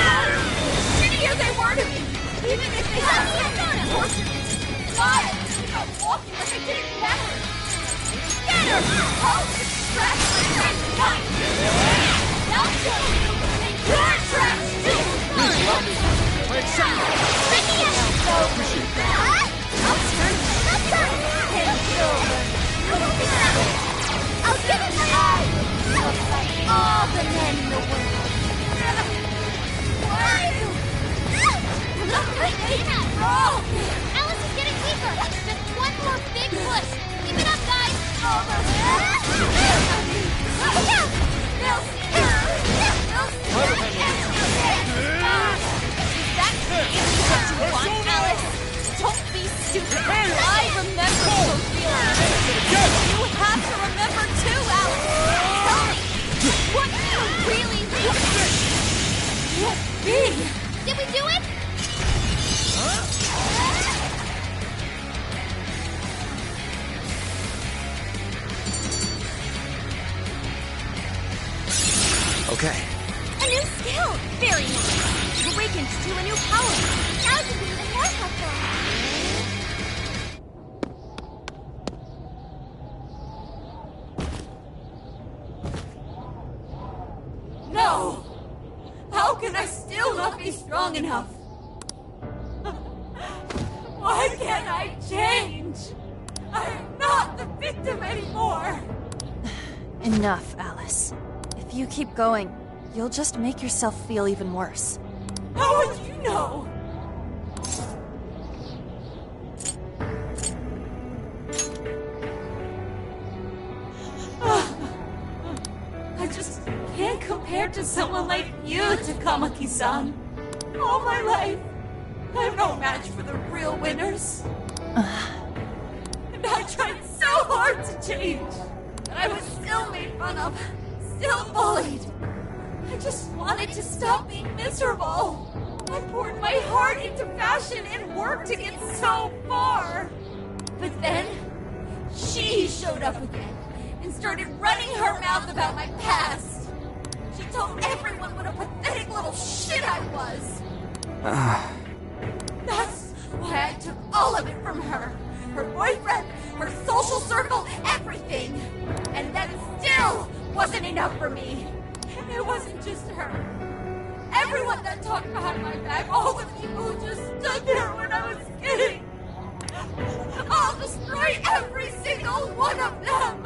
Don't be stupid. I remember those feelings. You have to remember too, Alice. Tell me, what do you really want? Big. Did we do it? Okay. A new skill. Very nice. You've awakened to a new power. Now it can be even more helpful. No! How can I still not be strong enough? Why can't I change? I'm not the victim anymore! Enough, Alice. If you keep going, you'll just make yourself feel even worse. How would you know? I just can't compare to someone like you, Takamaki-san. All my life, I'm no match for the real winners. And I tried so hard to change, but I was still made fun of, still bullied. I just wanted to stop being miserable. I poured my heart into fashion and worked to get so far. But then, she showed up again and started running her mouth about my past. She told everyone what a pathetic little shit I was. That's why I took all of it from her. Her boyfriend, her social circle, everything. And that still wasn't enough for me. It wasn't just her. Everyone that talked behind my back, all the people who just stood there when I was kidding. I'll destroy every single one of them!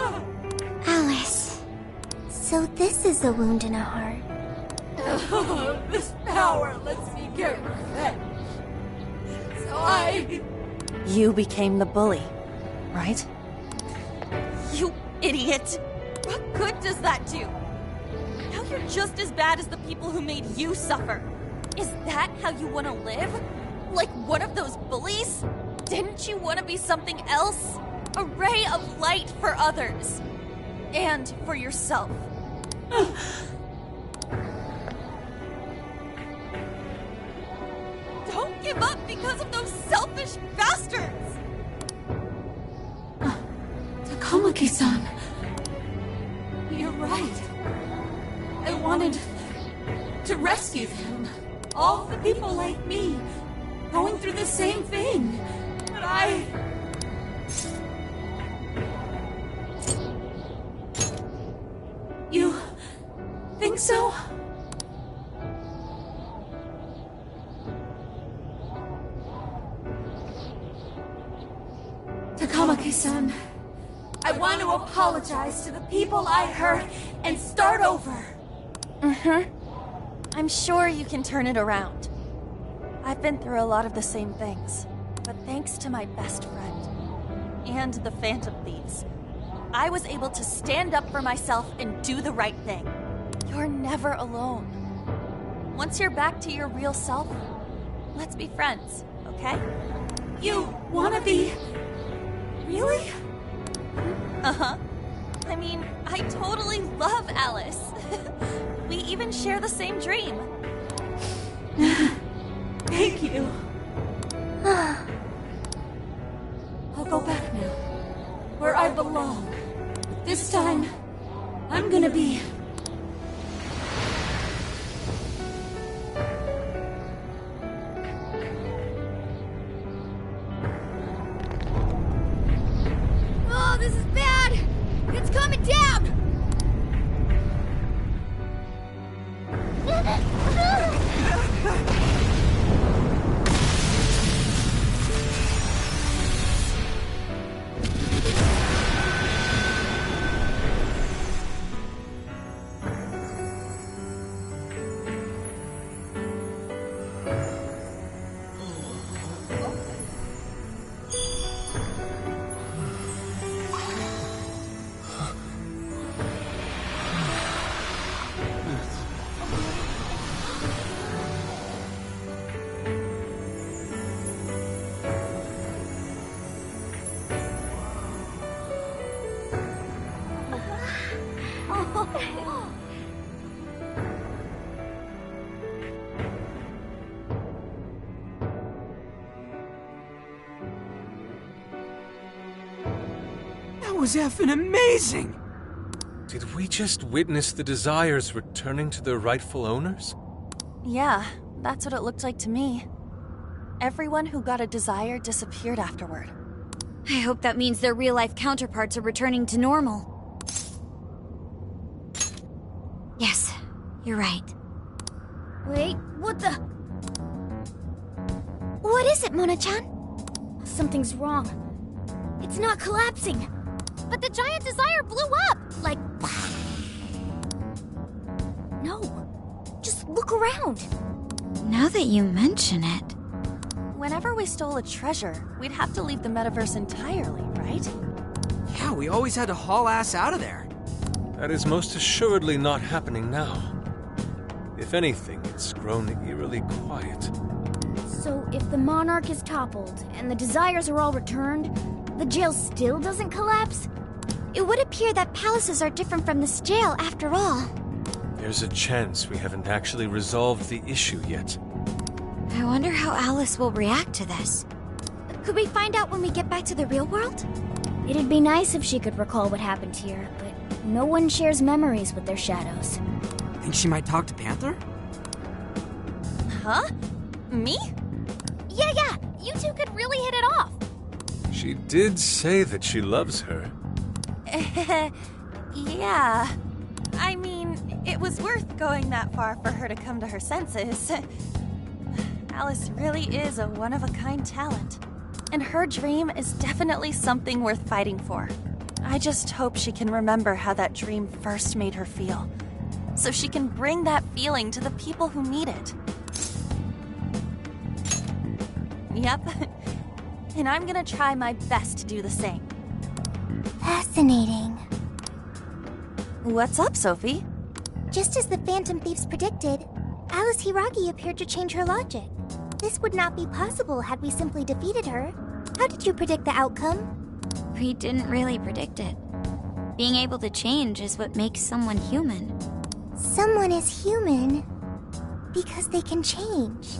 Alice, so this is a wound in a heart. Oh, this power lets me get revenge. So You became the bully, right? You idiot! What good does that do? Now you're just as bad as the people who made you suffer. Is that how you want to live? Like one of those bullies? Didn't you want to be something else? A ray of light for others. And for yourself. Don't give up because of those selfish bastards! Takamaki-san. You're right. I wanted to rescue them. All the people like me, going through the same thing. But You think so? Takamaki-san, I want to apologize to the people I hurt and start over. I'm sure you can turn it around. I've been through a lot of the same things, but thanks to my best friend and the Phantom Thieves, I was able to stand up for myself and do the right thing. You're never alone. Once you're back to your real self, let's be friends, okay? You wanna be... Really? I mean, I totally love Alice. We even share the same dream. Thank you. I'll go back now, where I belong. But this time, I'm gonna be... Oh, this is bad! It's coming down! That was effing amazing! Did we just witness the Desires returning to their rightful owners? Yeah, that's what it looked like to me. Everyone who got a Desire disappeared afterward. I hope that means their real-life counterparts are returning to normal. Yes, you're right. Wait, what the? What is it, Mona-chan? Something's wrong. It's not collapsing. But the giant Desire blew up! Like... No. Just look around. Now that you mention it... Whenever we stole a treasure, we'd have to leave the metaverse entirely, right? Yeah, we always had to haul ass out of there. That is most assuredly not happening now. If anything, it's grown eerily quiet. So if the Monarch is toppled and the Desires are all returned, the jail still doesn't collapse? It would appear that palaces are different from this jail after all. There's a chance we haven't actually resolved the issue yet. I wonder how Alice will react to this. Could we find out when we get back to the real world? It'd be nice if she could recall what happened here, but no one shares memories with their shadows. Think she might talk to Panther? Huh? Me? Yeah, you two could really hit it off. She did say that she loves her. Yeah. I mean, it was worth going that far for her to come to her senses. Alice really is a one-of-a-kind talent. And her dream is definitely something worth fighting for. I just hope she can remember how that dream first made her feel, so she can bring that feeling to the people who need it. Yep. And I'm gonna try my best to do the same. Fascinating. What's up, Sophie? Just as the Phantom Thieves predicted, Alice Hiragi appeared to change her logic. This would not be possible had we simply defeated her. How did you predict the outcome? We didn't really predict it. Being able to change is what makes someone human. Someone is human because they can change.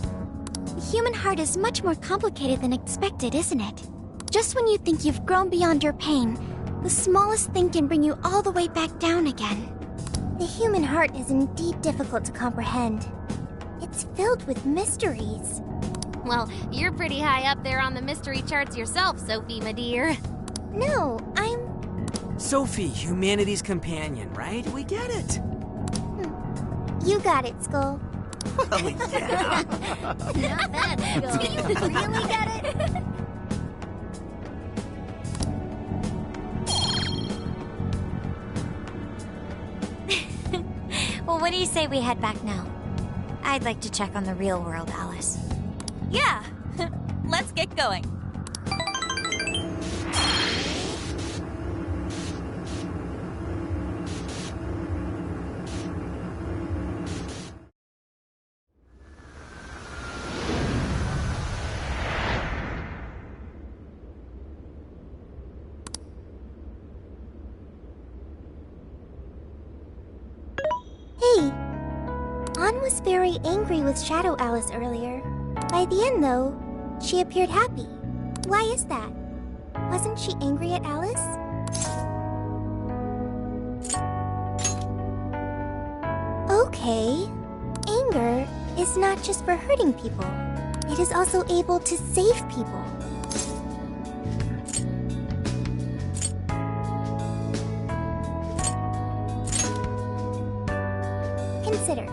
The human heart is much more complicated than expected, isn't it? Just when you think you've grown beyond your pain, the smallest thing can bring you all the way back down again. The human heart is indeed difficult to comprehend. It's filled with mysteries. Well, you're pretty high up there on the mystery charts yourself, Sophie, my dear. No, I'm... Sophie, humanity's companion, right? We get it. You got it, Skull. Well, yeah. Not bad, Skull. Do you really get it? Well, what do you say we head back now? I'd like to check on the real world, Alice. Yeah. Let's get going. Hey! Ann was very angry with Shadow Alice earlier. By the end, though, she appeared happy. Why is that? Wasn't she angry at Alice? Okay. Anger is not just for hurting people. It is also able to save people. Consider.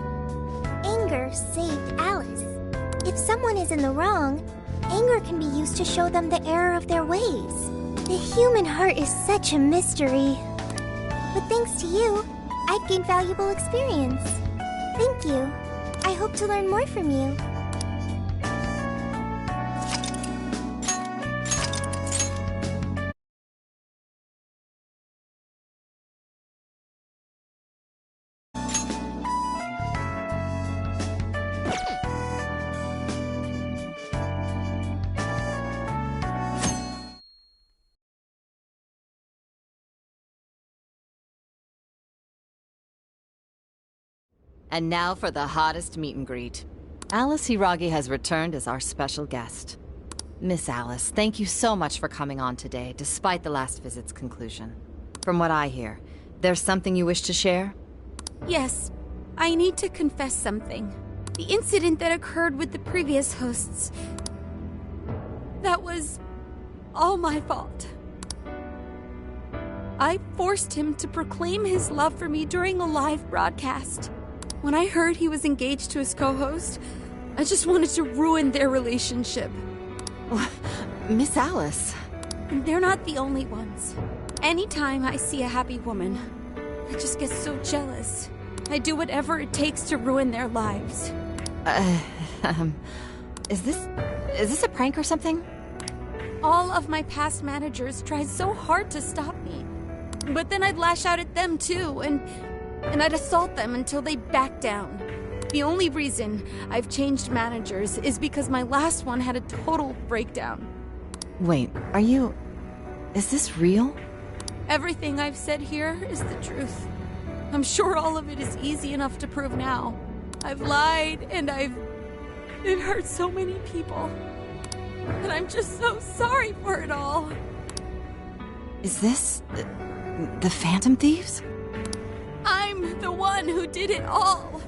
Anger saved Alice. If someone is in the wrong, anger can be used to show them the error of their ways. The human heart is such a mystery. But thanks to you, I've gained valuable experience. Thank you. I hope to learn more from you. And now for the hottest meet and greet. Alice Hiragi has returned as our special guest. Miss Alice, thank you so much for coming on today, despite the last visit's conclusion. From what I hear, there's something you wish to share? Yes, I need to confess something. The incident that occurred with the previous hosts... that was all my fault. I forced him to proclaim his love for me during a live broadcast. When I heard he was engaged to his co-host, I just wanted to ruin their relationship. Miss Alice. And they're not the only ones. Anytime I see a happy woman, I just get so jealous. I do whatever it takes to ruin their lives. Is this a prank or something? All of my past managers tried so hard to stop me. But then I'd lash out at them too, and I'd assault them until they backed down. The only reason I've changed managers is because my last one had a total breakdown. Wait, is this real? Everything I've said here is the truth. I'm sure all of it is easy enough to prove now. I've lied, and it hurt so many people. And I'm just so sorry for it all. Is this the Phantom Thieves? I'm the one who did it all.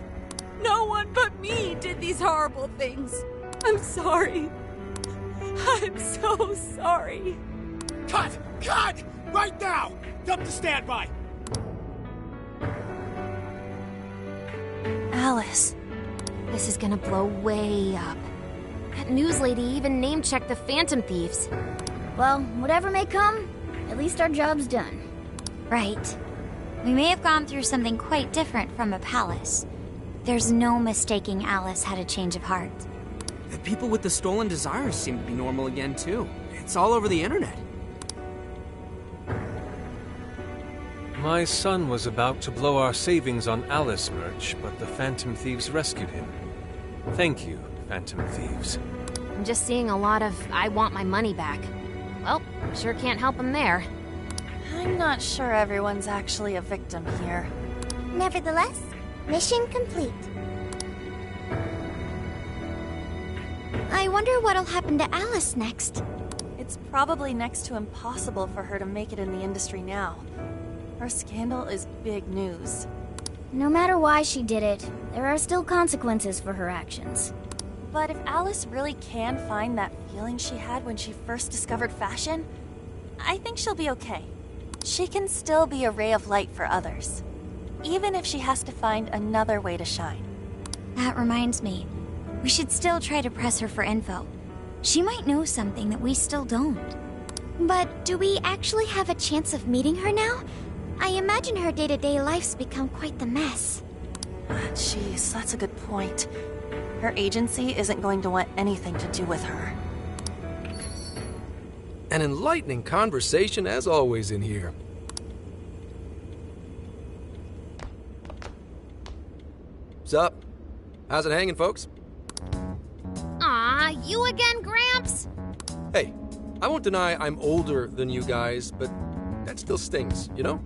No one but me did these horrible things. I'm sorry. I'm so sorry. Cut! Cut! Right now! Jump to standby! Alice, this is gonna blow way up. That news lady even name-checked the Phantom Thieves. Well, whatever may come, at least our job's done. Right. We may have gone through something quite different from a palace. There's no mistaking Alice had a change of heart. The people with the stolen desires seem to be normal again, too. It's all over the internet. My son was about to blow our savings on Alice merch, but the Phantom Thieves rescued him. Thank you, Phantom Thieves. I'm just seeing a lot of I want my money back. Well, sure can't help him there. I'm not sure everyone's actually a victim here. Nevertheless, mission complete. I wonder what'll happen to Alice next. It's probably next to impossible for her to make it in the industry now. Her scandal is big news. No matter why she did it, there are still consequences for her actions. But if Alice really can find that feeling she had when she first discovered fashion, I think she'll be okay. She can still be a ray of light for others, even if she has to find another way to shine. That reminds me, we should still try to press her for info. She might know something that we still don't. But do we actually have a chance of meeting her now? I imagine her day-to-day life's become quite the mess. Jeez, that's a good point. Her agency isn't going to want anything to do with her. An enlightening conversation as always in here. Sup? How's it hanging, folks? Aw, you again, Gramps? Hey, I won't deny I'm older than you guys, but that still stings, you know?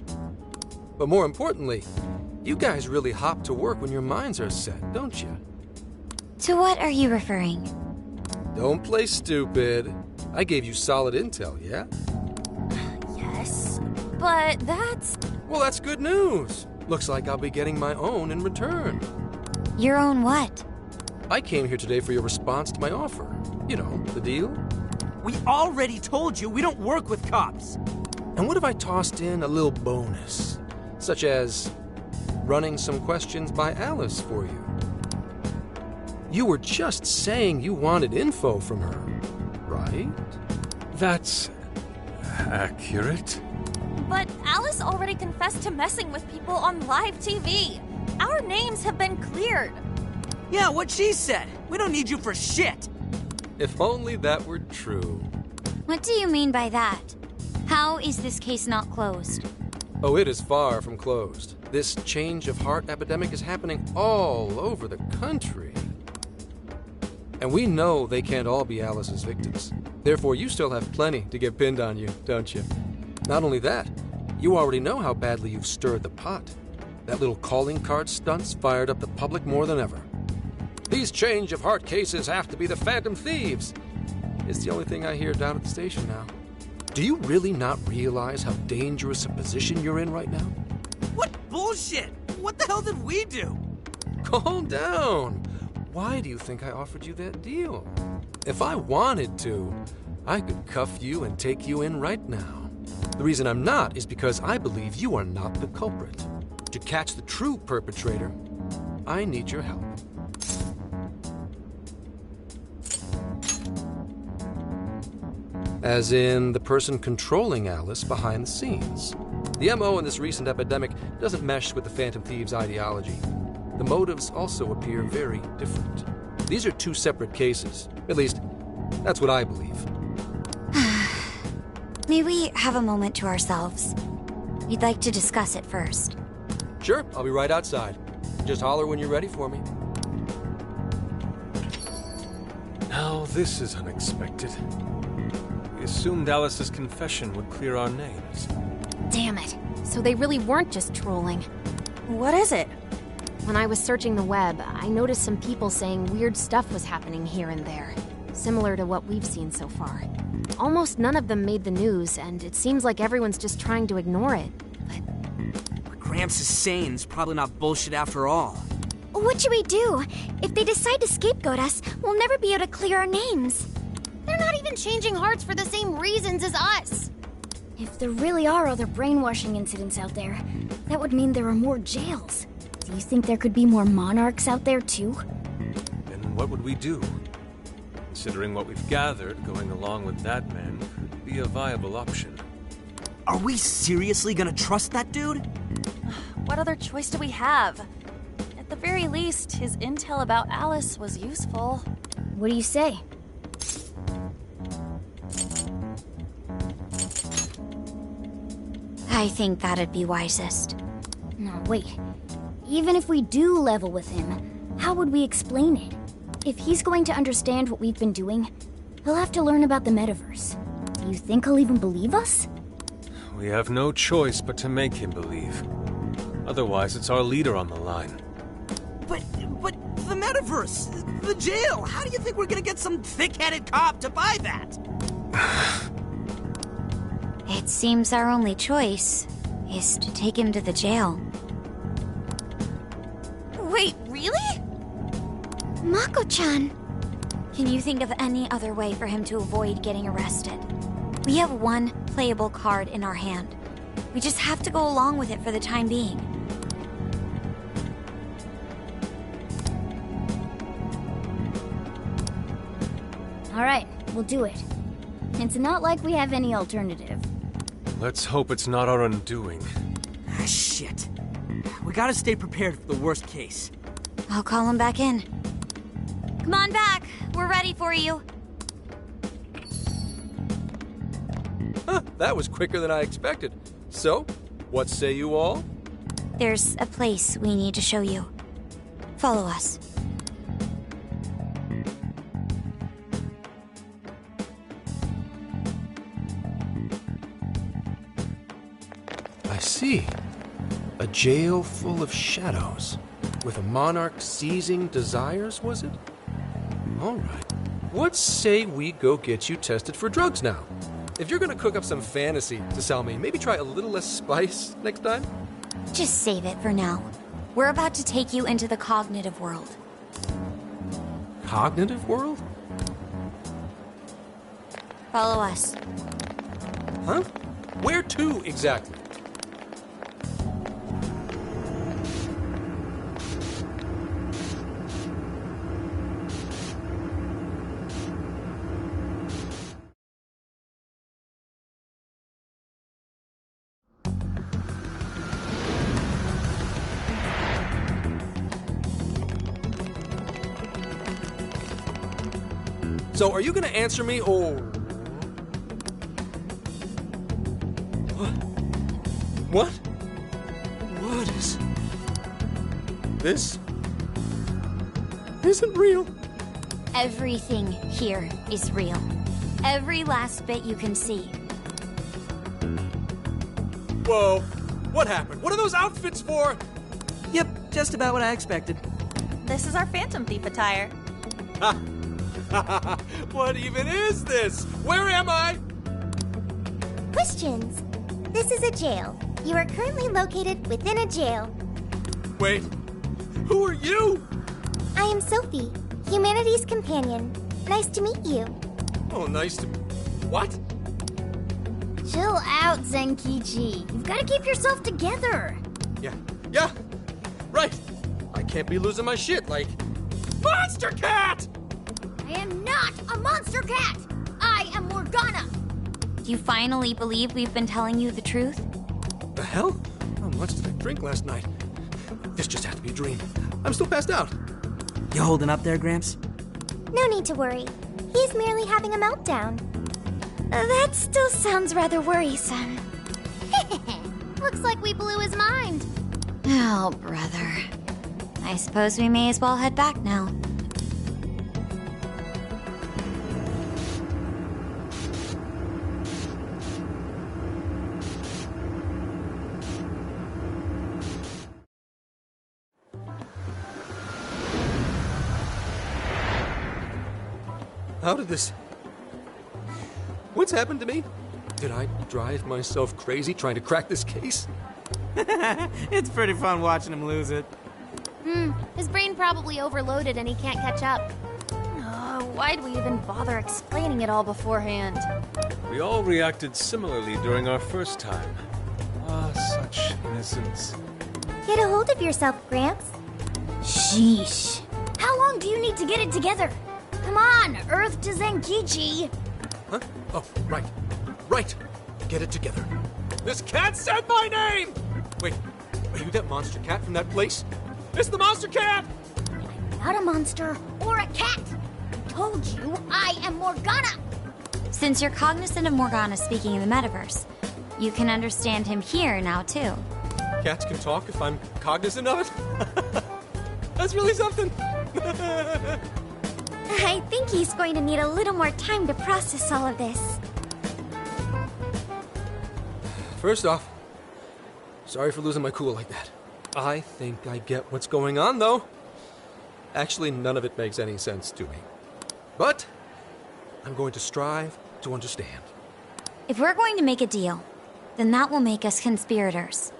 But more importantly, you guys really hop to work when your minds are set, don't you? To what are you referring? Don't play stupid. I gave you solid intel, yeah? Yes, but that's... Well, that's good news. Looks like I'll be getting my own in return. Your own what? I came here today for your response to my offer. You know, the deal? We already told you we don't work with cops. And what if I tossed in a little bonus? Such as running some questions by Alice for you. You were just saying you wanted info from her, right? That's accurate. But Alice already confessed to messing with people on live TV. Our names have been cleared. Yeah, what she said. We don't need you for shit. If only that were true. What do you mean by that? How is this case not closed? Oh, it is far from closed. This change of heart epidemic is happening all over the country. And we know they can't all be Alice's victims. Therefore, you still have plenty to get pinned on you, don't you? Not only that, you already know how badly you've stirred the pot. That little calling card stunt's fired up the public more than ever. These change of heart cases have to be the Phantom Thieves. It's the only thing I hear down at the station now. Do you really not realize how dangerous a position you're in right now? What bullshit? What the hell did we do? Calm down. Why do you think I offered you that deal? If I wanted to, I could cuff you and take you in right now. The reason I'm not is because I believe you are not the culprit. To catch the true perpetrator, I need your help. As in the person controlling Alice behind the scenes. The MO in this recent epidemic doesn't mesh with the Phantom Thieves' ideology. The motives also appear very different. These are two separate cases. At least, that's what I believe. May we have a moment to ourselves? We'd like to discuss it first. Sure, I'll be right outside. Just holler when you're ready for me. Now, this is unexpected. We assumed Alice's confession would clear our names. Damn it. So they really weren't just trolling. What is it? When I was searching the web, I noticed some people saying weird stuff was happening here and there, similar to what we've seen so far. Almost none of them made the news, and it seems like everyone's just trying to ignore it. What Gramps is saying is probably not bullshit after all. What should we do? If they decide to scapegoat us, we'll never be able to clear our names. They're not even changing hearts for the same reasons as us. If there really are other brainwashing incidents out there, that would mean there are more jails. Do you think there could be more monarchs out there too? Then what would we do? Considering what we've gathered, going along with that man could be a viable option. Are we seriously gonna trust that dude? What other choice do we have? At the very least, his intel about Alice was useful. What do you say? I think that'd be wisest. No, wait. Even if we do level with him, how would we explain it? If he's going to understand what we've been doing, he'll have to learn about the metaverse. Do you think he'll even believe us? We have no choice but to make him believe. Otherwise, it's our leader on the line. But the metaverse, the jail, how do you think we're gonna get some thick-headed cop to buy that? It seems our only choice is to take him to the jail. Wait, really? Mako-chan! Can you think of any other way for him to avoid getting arrested? We have one playable card in our hand. We just have to go along with it for the time being. Alright, we'll do it. It's not like we have any alternative. Let's hope it's not our undoing. Ah, shit. We gotta stay prepared for the worst case. I'll call him back in. Come on back. We're ready for you. Huh, that was quicker than I expected. So, what say you all? There's a place we need to show you. Follow us. I see. A jail full of shadows. With a monarch seizing desires, was it? All right. What say we go get you tested for drugs now? If you're gonna cook up some fantasy to sell me, maybe try a little less spice next time? Just save it for now. We're about to take you into the cognitive world. Cognitive world? Follow us. Huh? Where to, exactly? So, are you gonna answer me, or... What? What is... This... isn't real. Everything here is real. Every last bit you can see. Whoa. What happened? What are those outfits for? Yep, just about what I expected. This is our Phantom Thief attire. What even is this? Where am I? Questions. This is a jail. You are currently located within a jail. Wait, who are you? I am Sophie, humanity's companion. Nice to meet you. Oh, nice to... What? Chill out, Zenkichi. You've got to keep yourself together. Yeah, right. I can't be losing my shit like... Monster Cat! I am not a monster cat! I am Morgana! Do you finally believe we've been telling you the truth? The hell? How much did I drink last night? This just had to be a dream. I'm still passed out. You holding up there, Gramps? No need to worry. He's merely having a meltdown. That still sounds rather worrisome. Looks like we blew his mind. Oh, brother. I suppose we may as well head back now. How did this... What's happened to me? Did I drive myself crazy trying to crack this case? It's pretty fun watching him lose it. His brain probably overloaded and he can't catch up. Why'd we even bother explaining it all beforehand? We all reacted similarly during our first time. Ah, such innocence. Get a hold of yourself, Gramps. Sheesh. How long do you need to get it together? Come on, Earth to Zenkichi. Huh? Oh, right. Right. Get it together. This cat said my name! Wait, are you that monster cat from that place? It's the monster cat! Not a monster or a cat. I told you I am Morgana. Since you're cognizant of Morgana speaking in the metaverse, you can understand him here now, too. Cats can talk if I'm cognizant of it? That's really something. I think he's going to need a little more time to process all of this. First off, sorry for losing my cool like that. I think I get what's going on, though. Actually, none of it makes any sense to me. But I'm going to strive to understand. If we're going to make a deal, then that will make us conspirators.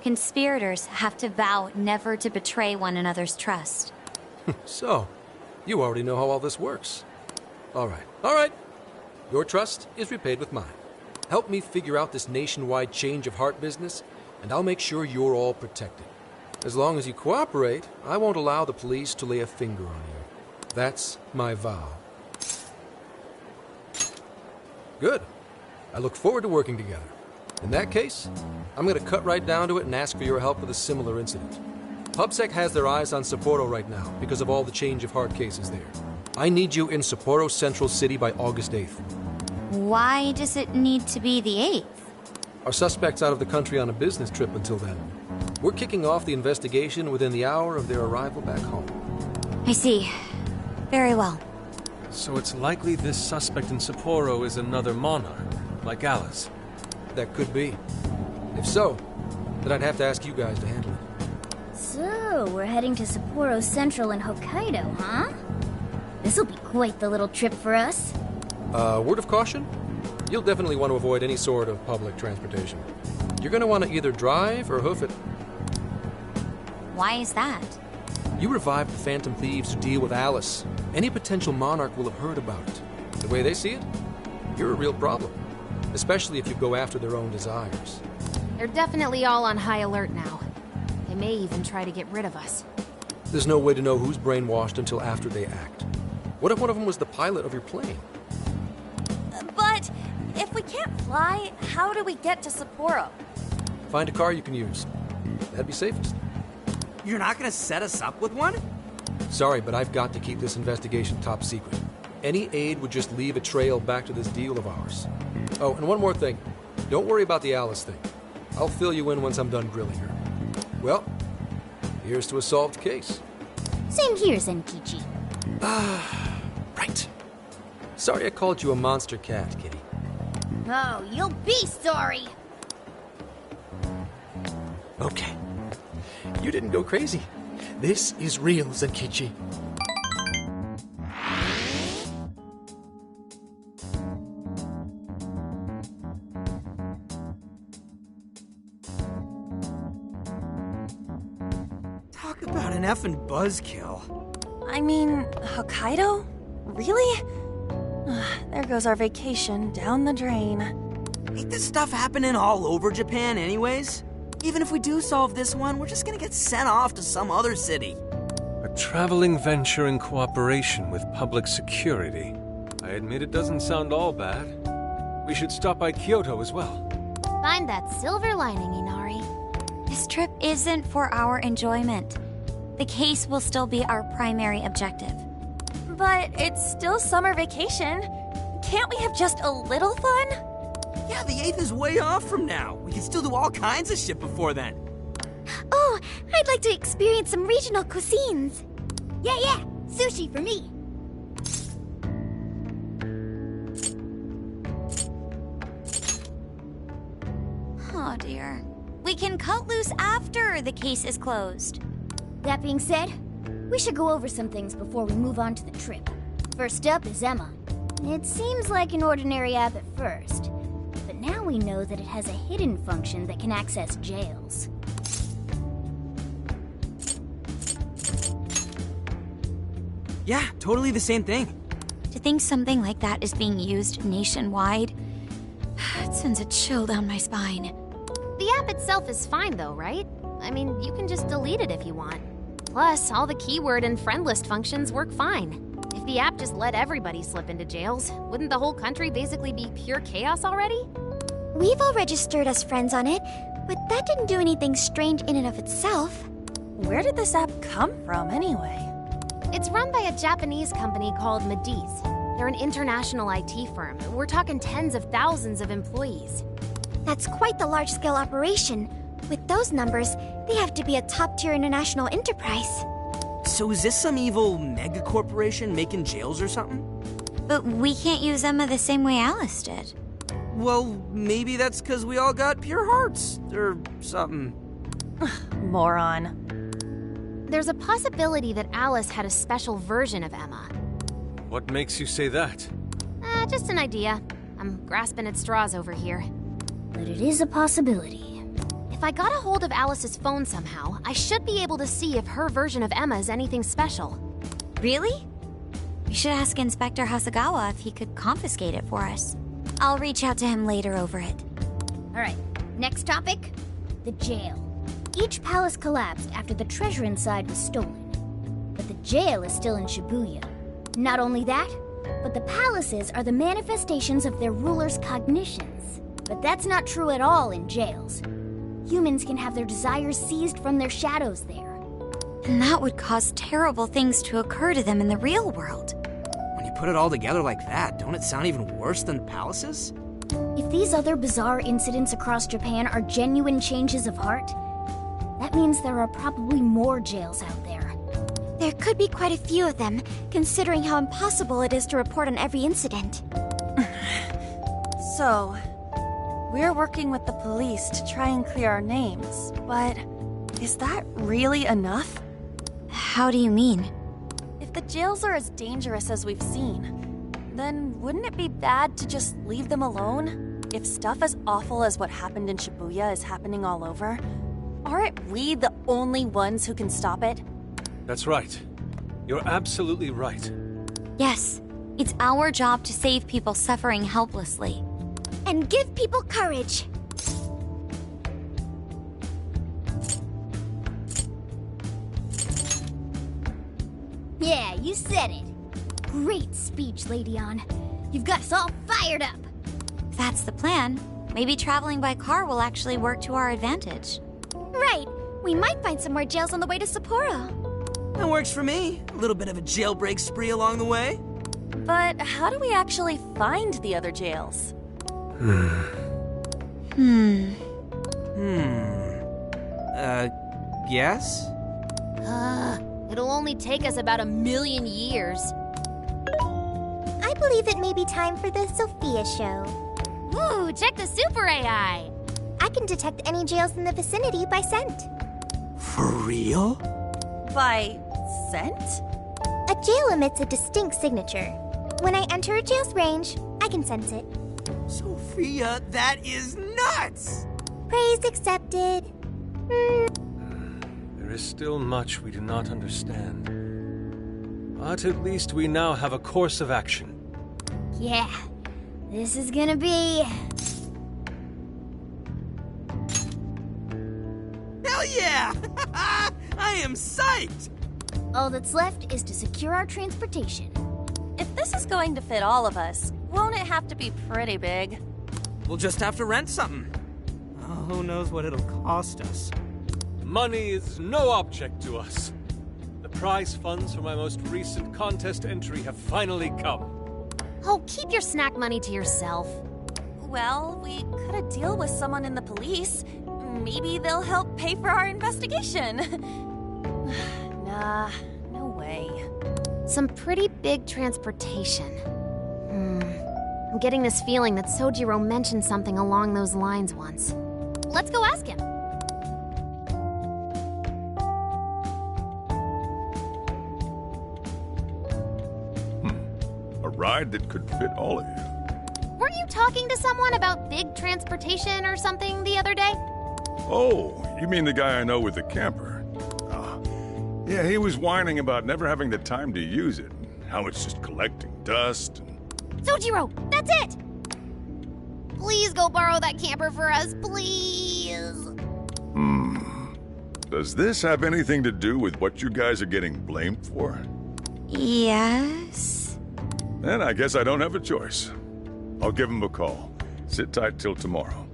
Conspirators have to vow never to betray one another's trust. So, you already know how all this works. All right. Your trust is repaid with mine. Help me figure out this nationwide change of heart business, and I'll make sure you're all protected. As long as you cooperate, I won't allow the police to lay a finger on you. That's my vow. Good. I look forward to working together. In that case, I'm going to cut right down to it and ask for your help with a similar incident. PubSec has their eyes on Sapporo right now because of all the change of heart cases there. I need you in Sapporo Central City by August 8th. Why does it need to be the 8th? Our suspect's out of the country on a business trip until then. We're kicking off the investigation within the hour of their arrival back home. I see. Very well. So it's likely this suspect in Sapporo is another monarch, like Alice. That could be. If so, then I'd have to ask you guys to handle it. So, we're heading to Sapporo Central in Hokkaido, huh? This'll be quite the little trip for us. Word of caution? You'll definitely want to avoid any sort of public transportation. You're going to want to either drive or hoof it. Why is that? You revived the Phantom Thieves to deal with Alice. Any potential monarch will have heard about it. The way they see it, you're a real problem. Especially if you go after their own desires. They're definitely all on high alert now. They may even try to get rid of us. There's no way to know who's brainwashed until after they act. What if one of them was the pilot of your plane? But if we can't fly, how do we get to Sapporo? Find a car you can use. That'd be safest. You're not gonna set us up with one? Sorry, but I've got to keep this investigation top secret. Any aid would just leave a trail back to this deal of ours. Oh, and one more thing. Don't worry about the Alice thing. I'll fill you in once I'm done grilling her. Well, here's to a solved case. Same here, Zenkichi. Right. Sorry I called you a monster cat, kitty. Oh, you'll be sorry. Okay. You didn't go crazy. This is real, Zenkichi. Talk about an effing buzzkill. I mean, Hokkaido? Really? There goes our vacation down the drain. Ain't this stuff happening all over Japan anyways? Even if we do solve this one, we're just gonna get sent off to some other city. A traveling venture in cooperation with public security. I admit it doesn't sound all bad. We should stop by Kyoto as well. Find that silver lining, Inari. This trip isn't for our enjoyment. The case will still be our primary objective. But it's still summer vacation. Can't we have just a little fun? Yeah, the 8th is way off from now. We can still do all kinds of shit before then. Oh, I'd like to experience some regional cuisines. Yeah, sushi for me. Oh dear. We can cut loose after the case is closed. That being said, we should go over some things before we move on to the trip. First up is Emma. It seems like an ordinary app at first, but now we know that it has a hidden function that can access jails. Yeah, totally the same thing. To think something like that is being used nationwide, it sends a chill down my spine. The app itself is fine though, right? I mean, you can just delete it if you want. Plus, all the keyword and friend list functions work fine. If the app just let everybody slip into jails, wouldn't the whole country basically be pure chaos already? We've all registered as friends on it, but that didn't do anything strange in and of itself. Where did this app come from, anyway? It's run by a Japanese company called Medice. They're an international IT firm. We're talking tens of thousands of employees. That's quite the large-scale operation. With those numbers, they have to be a top-tier international enterprise. So is this some evil mega corporation making jails or something? But we can't use Emma the same way Alice did. Well, maybe that's because we all got pure hearts, or something. Moron. There's a possibility that Alice had a special version of Emma. What makes you say that? Just an idea. I'm grasping at straws over here. But it is a possibility. If I got a hold of Alice's phone somehow, I should be able to see if her version of Emma is anything special. Really? We should ask Inspector Hasagawa if he could confiscate it for us. I'll reach out to him later over it. Alright, next topic, the jail. Each palace collapsed after the treasure inside was stolen. But the jail is still in Shibuya. Not only that, but the palaces are the manifestations of their rulers' cognitions. But that's not true at all in jails. Humans can have their desires seized from their shadows there. And that would cause terrible things to occur to them in the real world. When you put it all together like that, don't it sound even worse than palaces? If these other bizarre incidents across Japan are genuine changes of heart, that means there are probably more jails out there. There could be quite a few of them, considering how impossible it is to report on every incident. So, we're working with the police to try and clear our names, but is that really enough? How do you mean? If the jails are as dangerous as we've seen, then wouldn't it be bad to just leave them alone? If stuff as awful as what happened in Shibuya is happening all over, aren't we the only ones who can stop it? That's right. You're absolutely right. Yes, it's our job to save people suffering helplessly. And give people courage. Yeah, you said it. Great speech, Lady Ann. You've got us all fired up. If that's the plan, maybe traveling by car will actually work to our advantage. Right. We might find some more jails on the way to Sapporo. That works for me. A little bit of a jailbreak spree along the way. But how do we actually find the other jails? Yes? It'll only take us about 1,000,000 years. I believe it may be time for the Sophia show. Ooh, check the super AI! I can detect any jails in the vicinity by scent. For real? By scent? A jail emits a distinct signature. When I enter a jail's range, I can sense it. Sophia, that is nuts! Praise accepted. There is still much we do not understand. But at least we now have a course of action. Yeah, this is gonna be... Hell yeah! I am psyched! All that's left is to secure our transportation. If this is going to fit all of us, won't it have to be pretty big? We'll just have to rent something. Oh, who knows what it'll cost us. Money is no object to us. The prize funds for my most recent contest entry have finally come. Oh, keep your snack money to yourself. Well, we could deal with someone in the police. Maybe they'll help pay for our investigation. Nah, no way. Some pretty big transportation. I'm getting this feeling that Sojiro mentioned something along those lines once. Let's go ask him. A ride that could fit all of you. Weren't you talking to someone about big transportation or something the other day? Oh, you mean the guy I know with the camper? Yeah, he was whining about never having the time to use it. How it's just collecting dust and... Sojiro, that's it! Please go borrow that camper for us, please. Does this have anything to do with what you guys are getting blamed for? Yes. Then I guess I don't have a choice. I'll give him a call. Sit tight till tomorrow.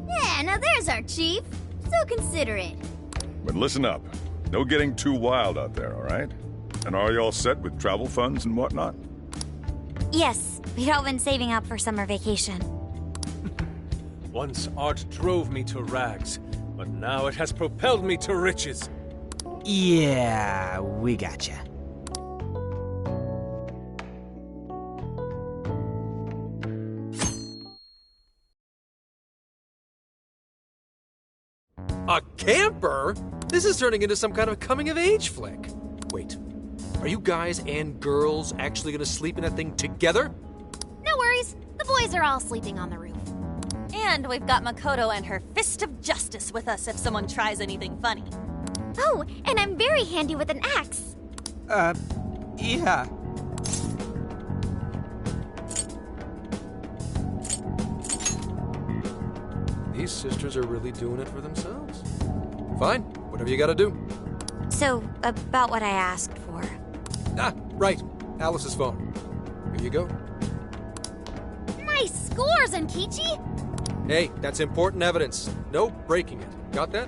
Yeah, now there's our chief. So considerate. But listen up. No getting too wild out there, all right? And are you all set with travel funds and whatnot? Yes, we've all been saving up for summer vacation. Once art drove me to rags, but now it has propelled me to riches. Yeah, we gotcha. A camper? This is turning into some kind of coming-of-age flick. Wait, are you guys and girls actually gonna sleep in that thing together? No worries. The boys are all sleeping on the roof. And we've got Makoto and her Fist of Justice with us if someone tries anything funny. Oh, and I'm very handy with an axe. Yeah. These sisters are really doing it for themselves. Fine, whatever you gotta do. So, about what I asked for. Ah, right. Alice's phone. Here you go. Nice scores, Enkichi! Hey, that's important evidence. No breaking it. Got that?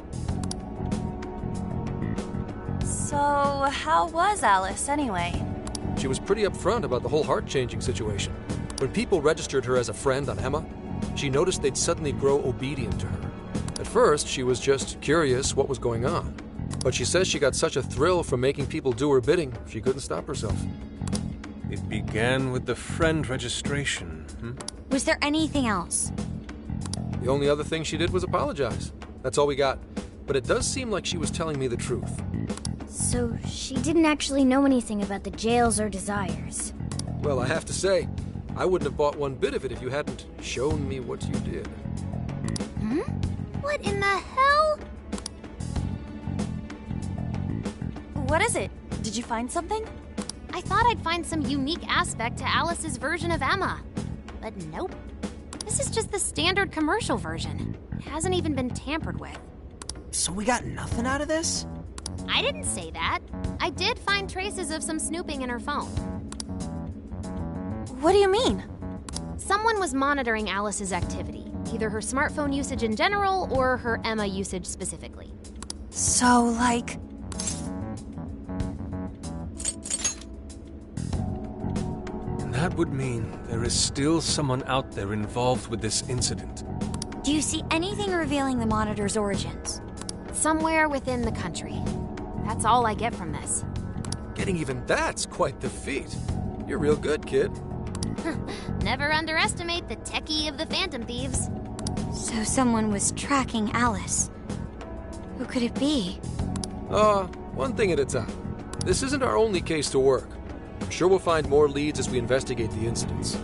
So, how was Alice anyway? She was pretty upfront about the whole heart-changing situation. When people registered her as a friend on Emma, she noticed they'd suddenly grow obedient to her. At first, she was just curious what was going on. But she says she got such a thrill from making people do her bidding, she couldn't stop herself. It began with the friend registration. Was there anything else? The only other thing she did was apologize. That's all we got. But it does seem like she was telling me the truth. So she didn't actually know anything about the jails or desires. Well, I have to say, I wouldn't have bought one bit of it if you hadn't shown me what you did. What in the hell? What is it? Did you find something? I thought I'd find some unique aspect to Alice's version of Emma. But nope. This is just the standard commercial version. It hasn't even been tampered with. So we got nothing out of this? I didn't say that. I did find traces of some snooping in her phone. What do you mean? Someone was monitoring Alice's activity, either her smartphone usage in general or her Emma usage specifically. So, like... That would mean there is still someone out there involved with this incident. Do you see anything revealing the Monitor's origins? Somewhere within the country. That's all I get from this. Getting even that's quite the feat. You're real good, kid. Never underestimate the techie of the Phantom Thieves. So someone was tracking Alice. Who could it be? One thing at a time. This isn't our only case to work. I'm sure we'll find more leads as we investigate the incidents.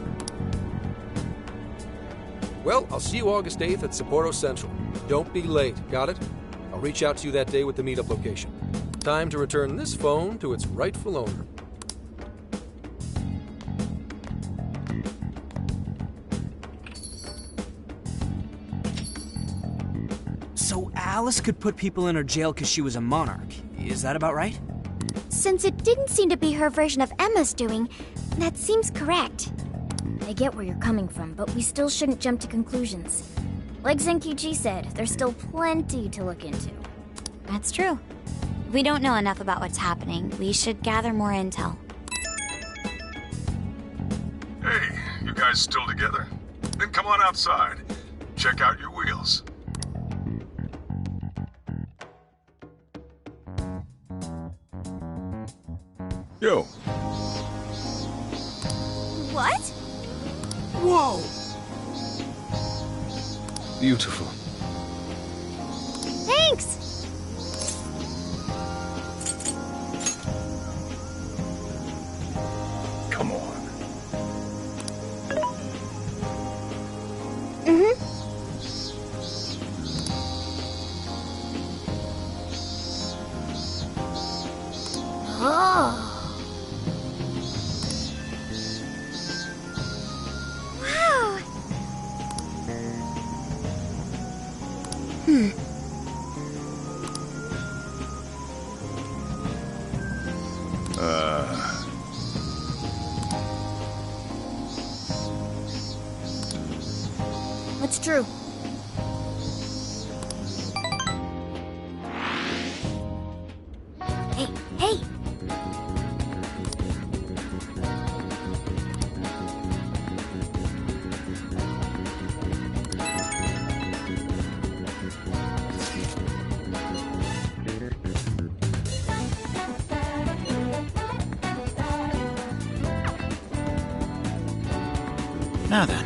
Well, I'll see you August 8th at Sapporo Central. Don't be late, got it? I'll reach out to you that day with the meetup location. Time to return this phone to its rightful owner. So Alice could put people in her jail because she was a monarch. Is that about right? Since it didn't seem to be her version of Emma's doing, that seems correct. I get where you're coming from, but we still shouldn't jump to conclusions. Like Zenkichi said, there's still plenty to look into. That's true. We don't know enough about what's happening. We should gather more intel. Hey, you guys still together? Then come on outside. Check out your wheels. Yo. What? Whoa! Beautiful. Thanks! Come on. Oh. Wow. It's true. Hey, hey! Now then,